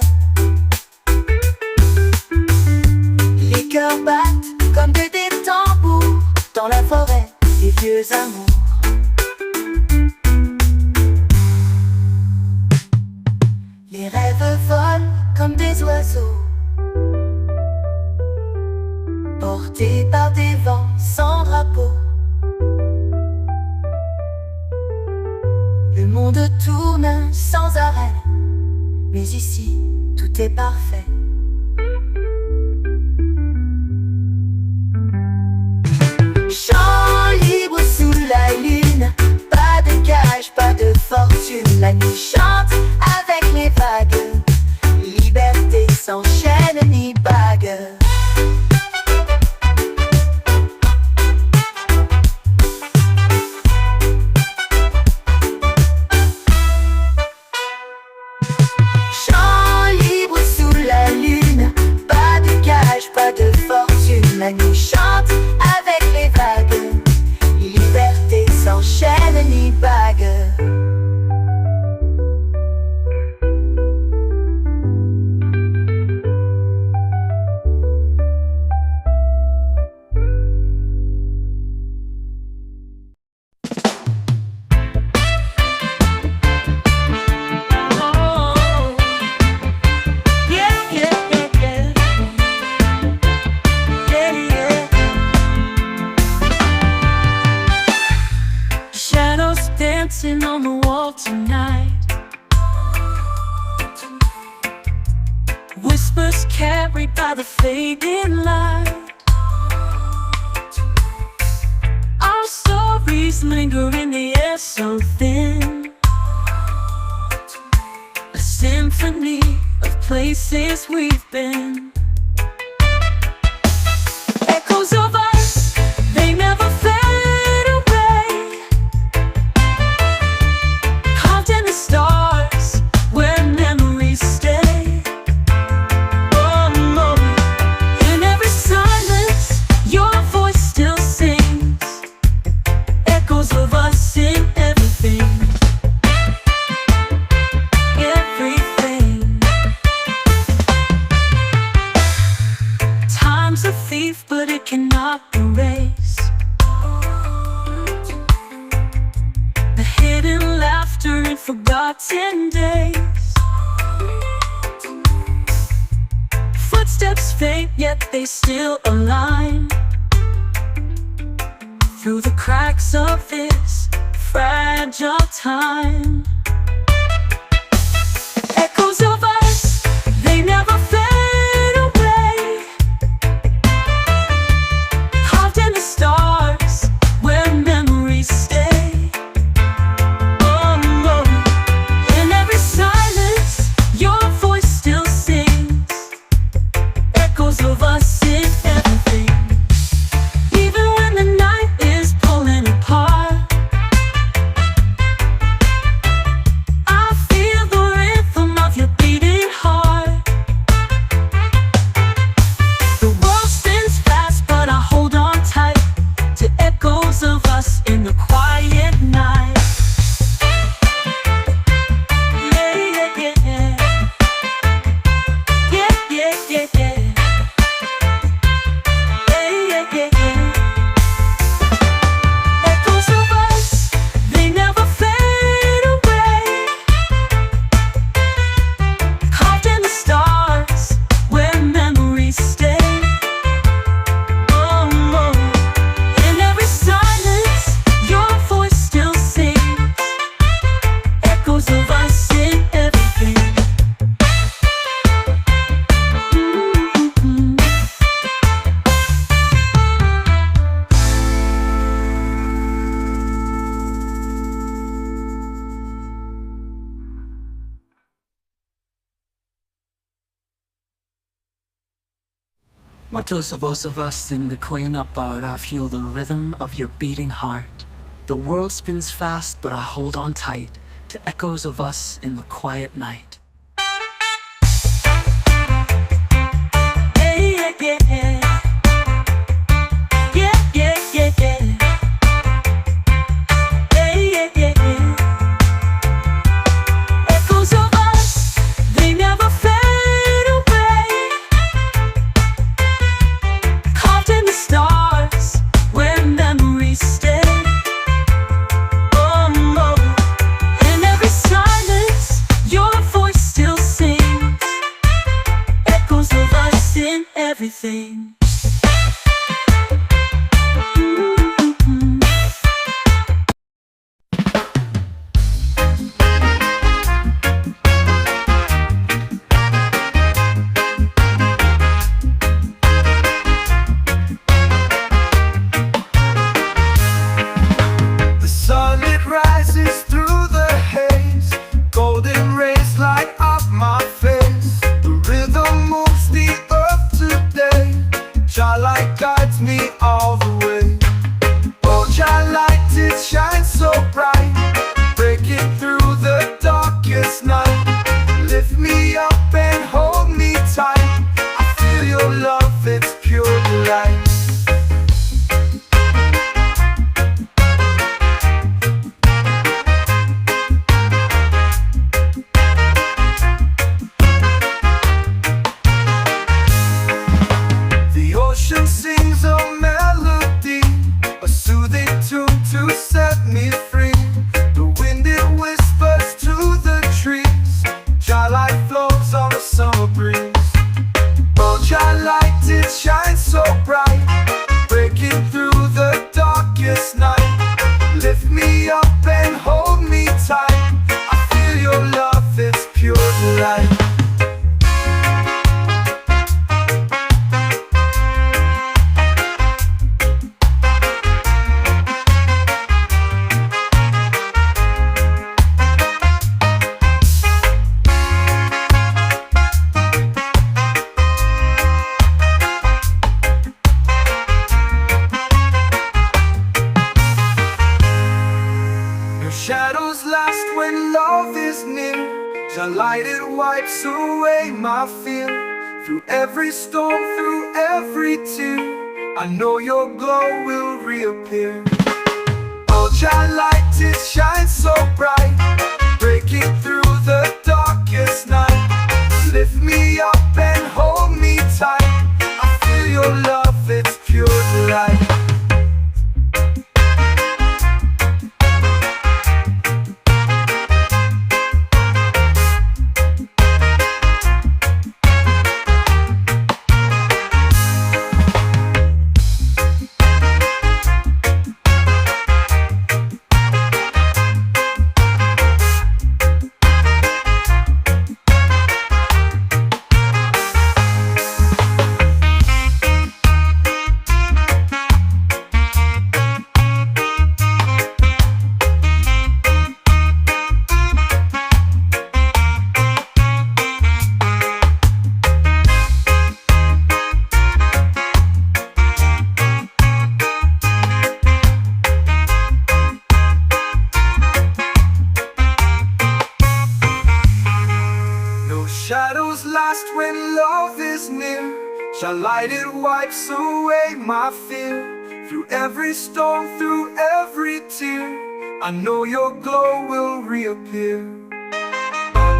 Les cœurs battent comme des tambours dans la forêt, des vieux amours. Les rêves volent comme des oiseaux, portés par des vents sans drapeau. Le monde tourne sans arrêt, mais ici, tout est parfait. Chant libre sous la lune, pas de cage, pas de fortune. La nuit chante avec les vagues, liberté sans chaîne ni bague. Pas de fortune, la nuit chante avec les vagues, liberté sans chaîne ni bague. Dancing on the wall tonight, whispers carried by the fading light. Our stories linger in the air so thin, a symphony of places we've been. Echoes of us, they never fade. Stars where memories stay. Oh no, in every silence your voice still sings, echoes of us in everything. Everything. Time's a thief, but it cannot erase the hidden laughter in forgotten days. Footsteps fade, yet they still align. through the cracks of this fragile time. Echoes of us, they never fade away, carved in the stars where memories stay. Oh, in every silence, your voice still sings. Echoes of us in everything. Even when the night is pulling apart, I feel the rhythm of your beating heart. The world spins fast, but I hold on tight to echoes of us in the quiet night. Yeah, yeah, yeah. Yeah, yeah, yeah, yeah. Yeah, yeah, yeah, yeah. Echoes of us, they never fade away, carved in the stars where memories stay. Oh, in every silence, your voice still sings. Echoes of us in everything. What does both of us in the clean up art? I feel the rhythm of your beating heart. The world spins fast, but I hold on tight to echoes of us in the quiet night. Hey, yeah, yeah, yeah. Yeah, yeah, yeah, yeah. Hey, yeah, yeah, yeah. Echoes of us, they never fade away, carved in the stars where memories stay. Oh, in every silence, your voice still sings. Echoes of us in everything. The sun, it rises through the haze. Golden rays light up my face. The rhythm moves the earth today. Jah light guides me all the way. Oh, Jah light, it shines so bright, breaking through the darkest night. Lift me up and hold me tight. I feel your love, it's pure delight. The ocean sings a melody, a soothing tune to set me free. The wind, it whispers to the trees. Jah light flows on a summer breeze. Oh, Jah light, it shines so bright, breaking through the darkest night. Lift me up and hold me tight. I feel your love, it's pure delight. Your shadows last when love is near. Jah light, it wipes away my fear. Through every storm, through every tear, I know your glow will reappear. Oh, Jah light, it shines so bright, breaking through the darkest night. Lift me up and hold me tight. I feel your love, it's pure delight. light it wipes away my fear. Through every storm, through every tear, I know your glow will reappear.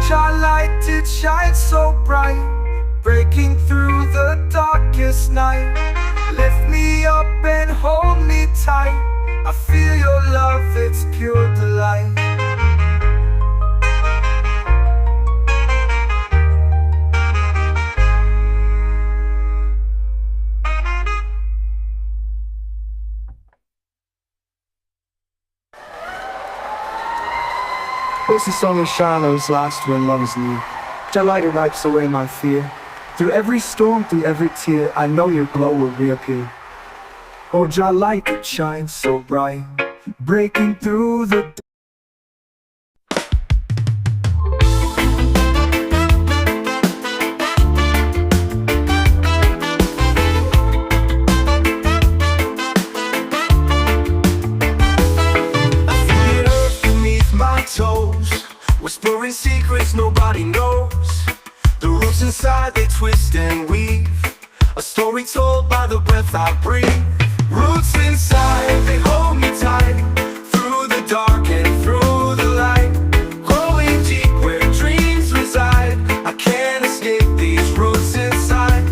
Your light, it shines so bright, breaking through the darkest night. Lift me up and hold me tight. I feel your love, it's pure delight. This is song of Shiloh's last when love is near. Your light wipes away my fear. Through every storm, through every tear, I know your glow will reappear. Oh, your light, it shines so bright, breaking through the whispering secrets nobody knows. The roots inside, they twist and weave, a story told by the breath I breathe. Roots inside, they hold me tight, through the dark and through the light. Growing deep where dreams reside, I can't escape these roots inside.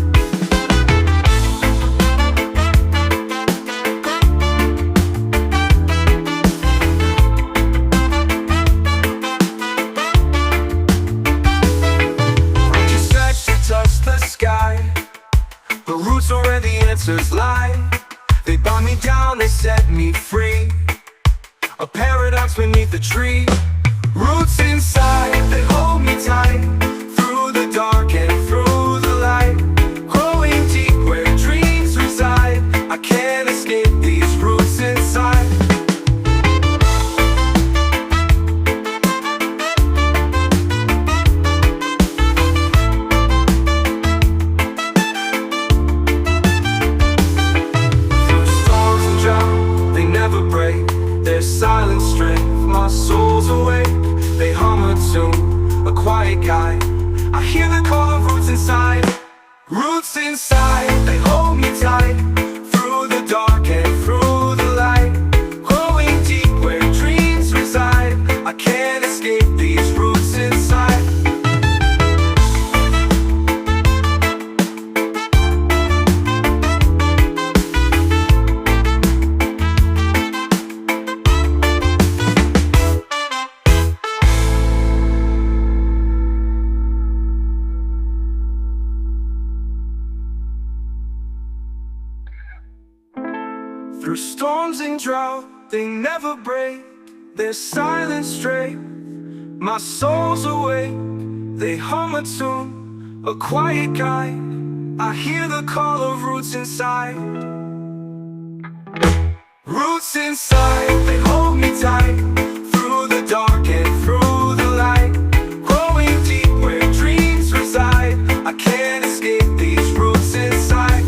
The roots are where the answers lie. They bind me down, they set me free, a paradox beneath the tree. Roots inside, they hold me tight, through the dark and through the light. Growing deep where dreams reside, I can't escape these roots inside. Their silent strength, my soul's awake. They hum a tune, a quiet guide. I hear the call of roots inside. Roots inside, they hold me tight, through the dark and through the light. Growing deep where dreams reside, I can't escape these roots inside. Through storms and drought, they never break. Their silent straight, my soul's awake. They hum a tune, a quiet guide. I hear the call of roots inside. Roots inside, they hold me tight, through the dark and through the light. Growing deep where dreams reside, I can't escape these roots inside.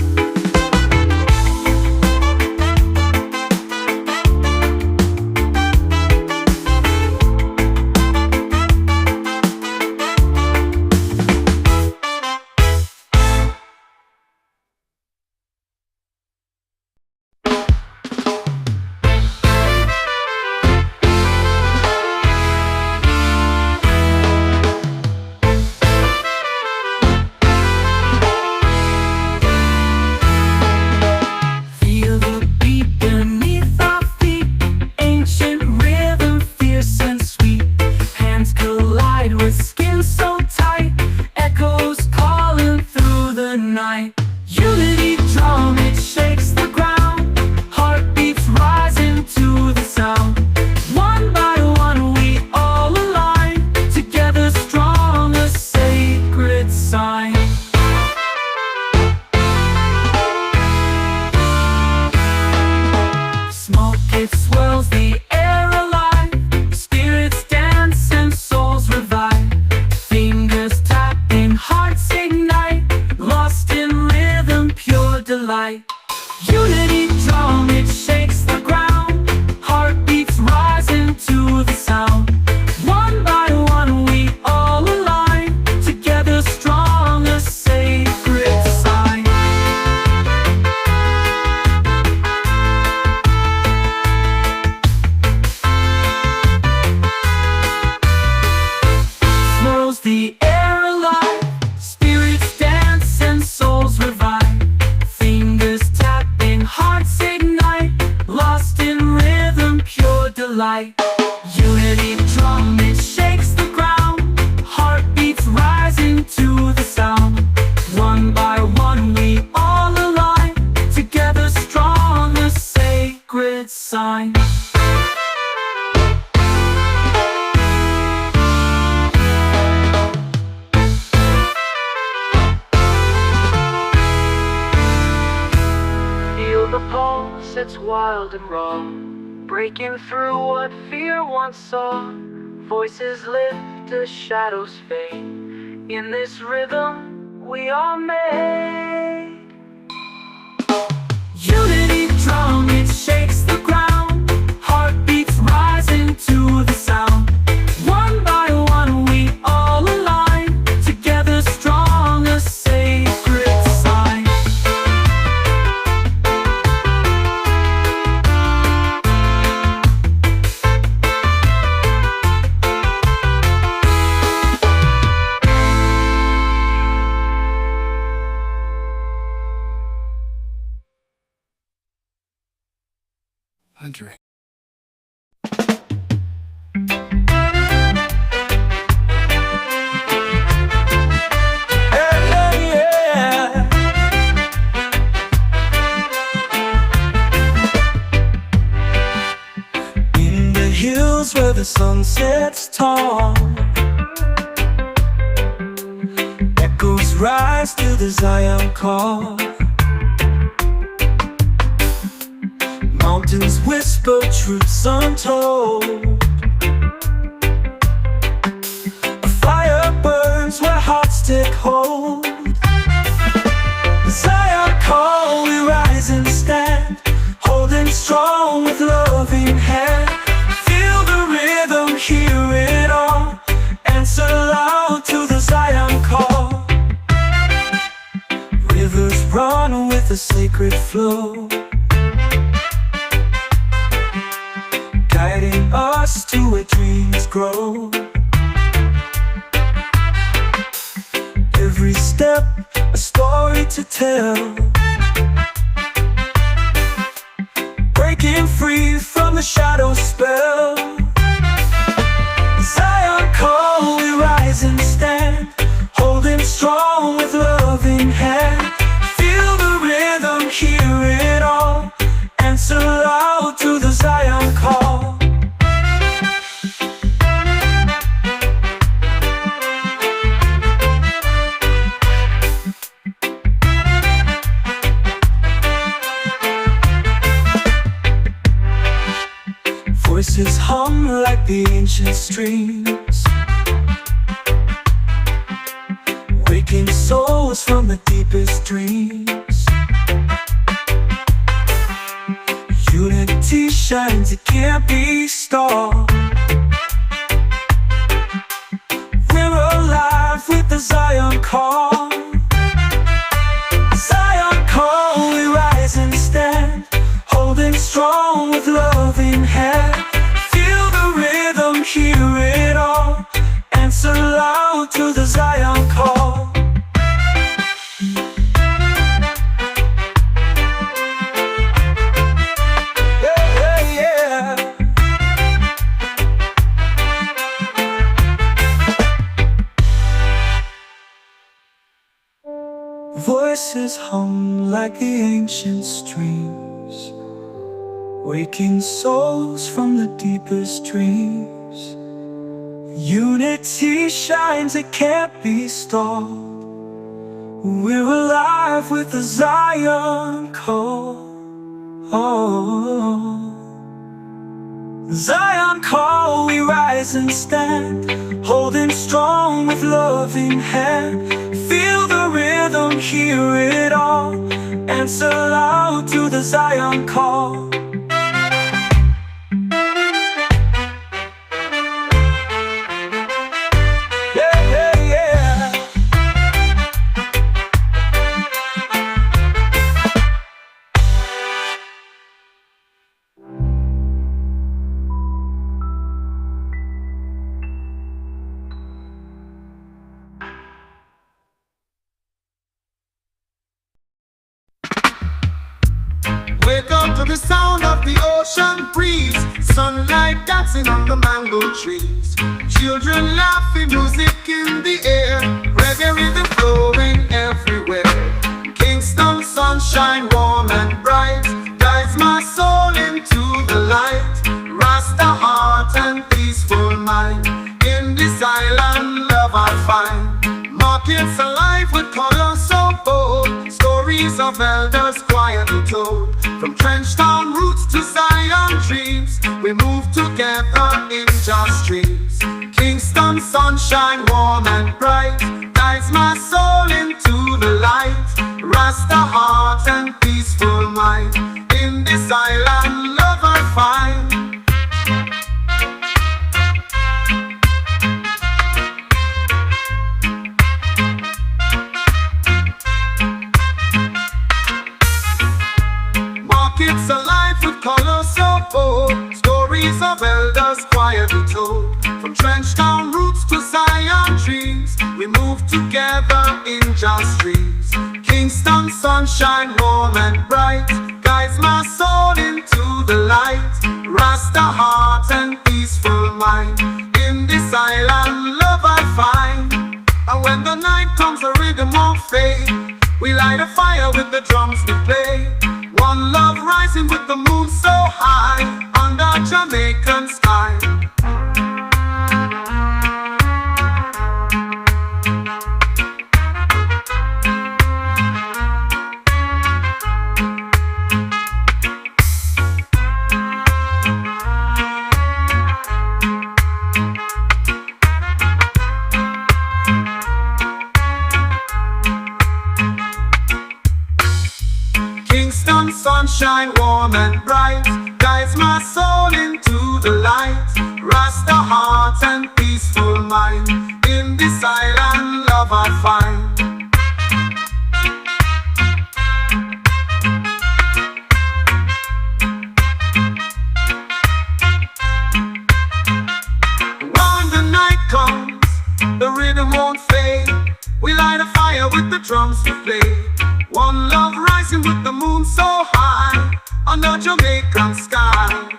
sign. Feel the pulse, it's wild and raw, breaking through what fear once saw. Voices lift as shadows fade. In this rhythm we are made. Unity drum, it shakes the ground. Heartbeats rising to the sound. One by one we all align. Together strong, a sacred sign. Andre. In the hills where the sun sets tall, echoes rise to the Zion call. Mountains whisper truths untold. A fire burns where hearts take hold. Zion call, we rise and stand, holding strong with loving hand. Feel the rhythm, hear it all. Answer loud to the Zion call. Rivers run with a sacred flow, guiding us to where dreams grow. Every step, a story to tell, breaking free from the shadow spell. Zion call, we rise and stand, holding strong with loving hand. Feel the rhythm, hear it all. Answer loud to the Zion call. Voices hum like the ancient streams, waking souls from the deepest dreams. Unity shines, it can't be stopped. We're alive with the Zion call. Zion call, we rise and stand, holding strong with loving hand. Feel the rhythm, hear it all. Answer loud to the Zion call. Voices hum like the ancient streams, waking souls from the deepest dreams. Unity shines, it can't be stopped. We're alive with the Zion call. Zion call, we rise and stand, holding strong with loving hand. Feel the rhythm, hear it all. Answer loud to the Zion call. Wake up to the sound of the ocean breeze, sunlight dancing on the mango trees, children laughing, music in the air, reggae rhythm flowing everywhere. Kingston sunshine warm and bright guides my soul into the light. Markets alive with color so bold, stories of elders quietly told. From trench town roots to Zion dreams, we move together in just dreams. Kingston sunshine warm and bright guides my soul into the light. Rasta heart and peaceful mind, in this island love I find. Markets alive with color so bold, stories of elders quietly told. From trench town roots to Zion dreams, we move together in just dreams. Kingston sunshine warm and bright guides my soul into the light. Rasta heart and peaceful mind, in this island love I find. And when the night comes the rhythm won't fade, we light a fire with the drums we play. One love rising with the moon so high under Jamaican sky. Kingston sunshine warm and bright guides my soul into the light. Rasta heart and peaceful mind, in this island love I find. When the night comes, the rhythm won't fade. We light a fire with the drums we play. One love rising with the moon so high under Jamaican sky.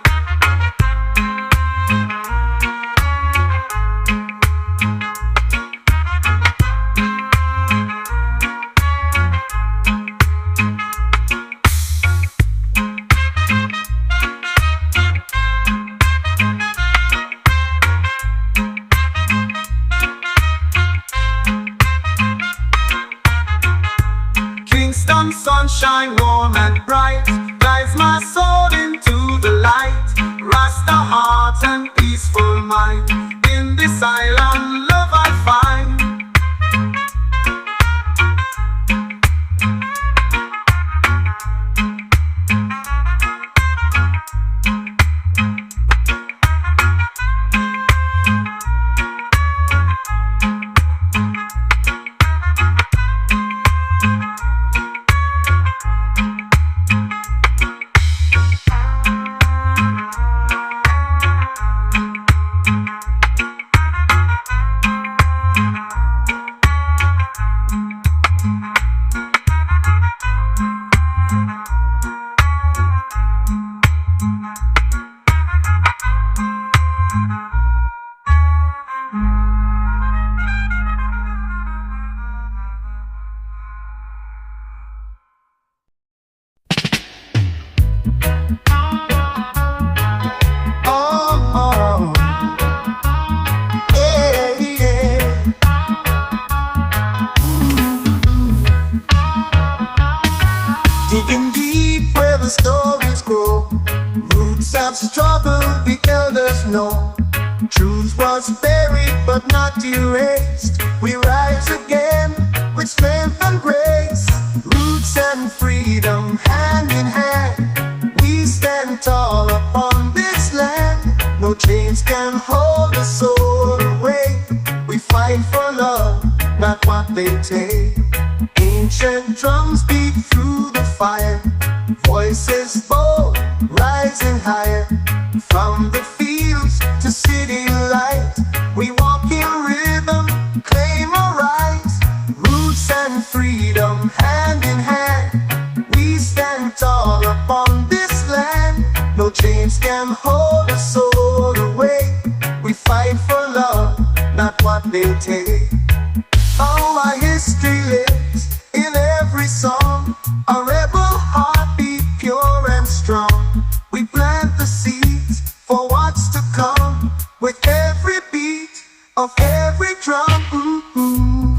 Kingston sunshine warm and bright guides my soul into the light. Rasta heart and peaceful mind, in this island love I find. Digging deep where the stories grow, roots have struggled, the elders know. Truth was buried but not erased. We rise again with strength and grace. Roots and freedom hand in hand, we stand tall upon this land. No chains can hold the soul away. We fight for love, not what they take. Ancient drums beat through the fire, voices bold, rising higher. From the fields to city light, we walk in rhythm, claim our rights. Roots and freedom hand in hand, we stand tall upon this land. No chains can hold a soul away. We fight for love, not what they take. Oh, our history lives in every song, a rebel heartbeat pure and strong. We plant the seeds for what's to come, with every beat of every drum.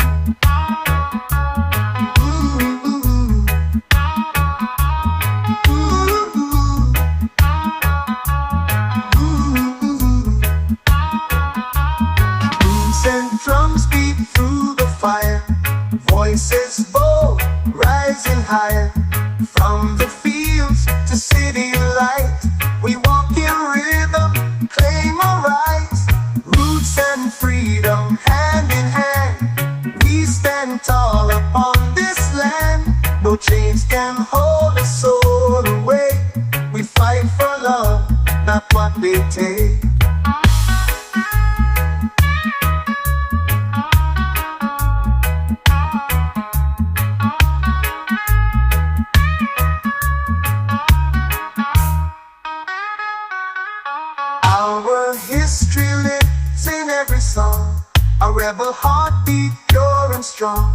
forever heartbeat pure and strong.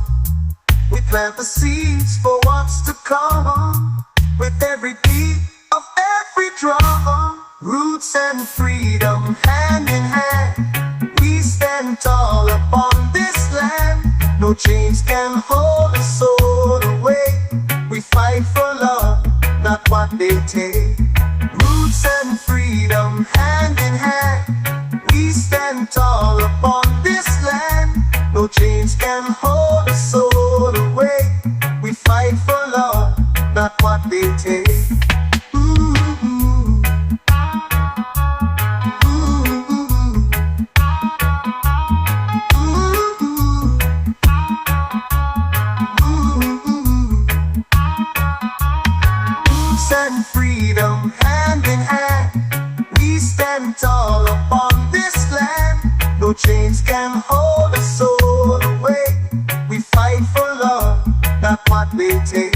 We plant the seeds for what's to come. With every beat of every drum, roots and freedom hand in hand. We stand tall upon this land. No chains can hold a soul away. We fight for love, not what they take. Roots and freedom hand in hand. We stand tall upon this land. No chains can hold a soul away. We fight for love, not what they take. Ooh, ooh. And freedom hand in hand. We stand tall upon this land. No chains can hold a soul away. We fight for love, not what they take.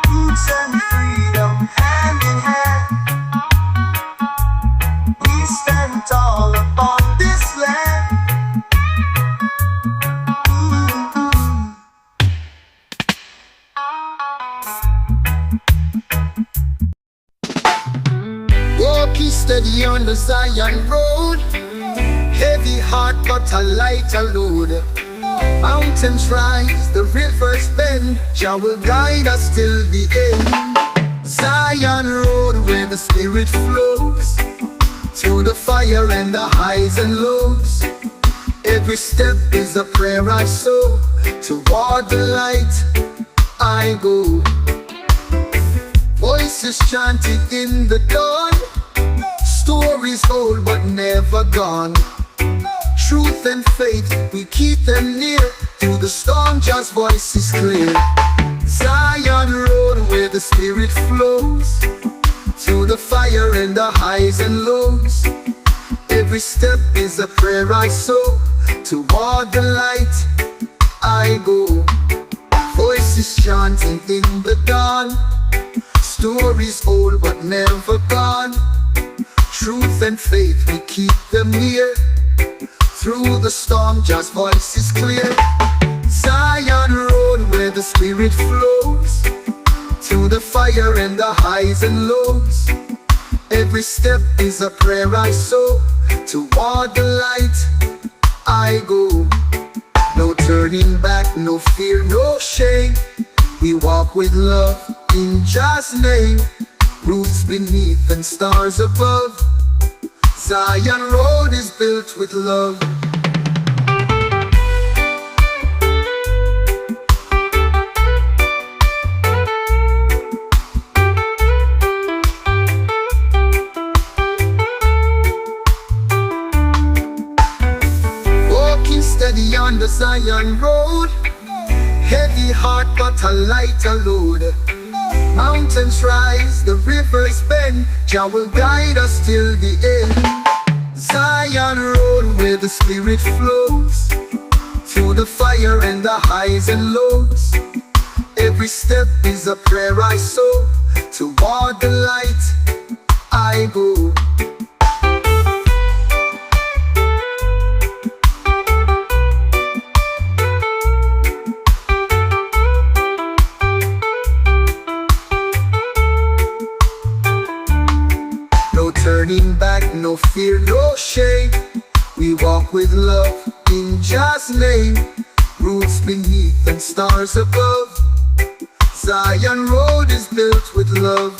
Roots and freedom hand in hand. We stand tall upon this land. Walking steady on the Zion road. Heavy heart but a lighter load. Mountains rise, the rivers bend. Jah will guide us till the end. Zion road where the spirit flows. Through the fire and the highs and lows. Every step is a prayer I sow. Toward the light I go. Voices chanted in the dawn. Stories old but never gone. Truth and faith, we keep them near. Through the storm, Jah's voice is clear. Zion road where the spirit flows. Through the fire and the highs and lows. Every step is a prayer I sow. Toward the light I go. Voices chanting in the dawn. Stories old but never gone. Truth and faith, we keep them near. Through the storm, Jah's voice is clear. Zion road where the spirit flows. Through the fire and the highs and lows. Every step is a prayer I sow. Toward the light I go. No turning back, no fear, no shame. We walk with love in Jah's name. Roots beneath and stars above. Zion road is built with love. Walking steady on the Zion road. Heavy heart but a lighter load. Mountains rise, the rivers bend. Jah will guide us till the end. Zion road where the spirit flows. Through the fire and the highs and lows. Every step is a prayer I sow. Toward the light I go. Turning back, no fear, no shame. We walk with love in Jah's name. Roots beneath and stars above. Zion road is built with love.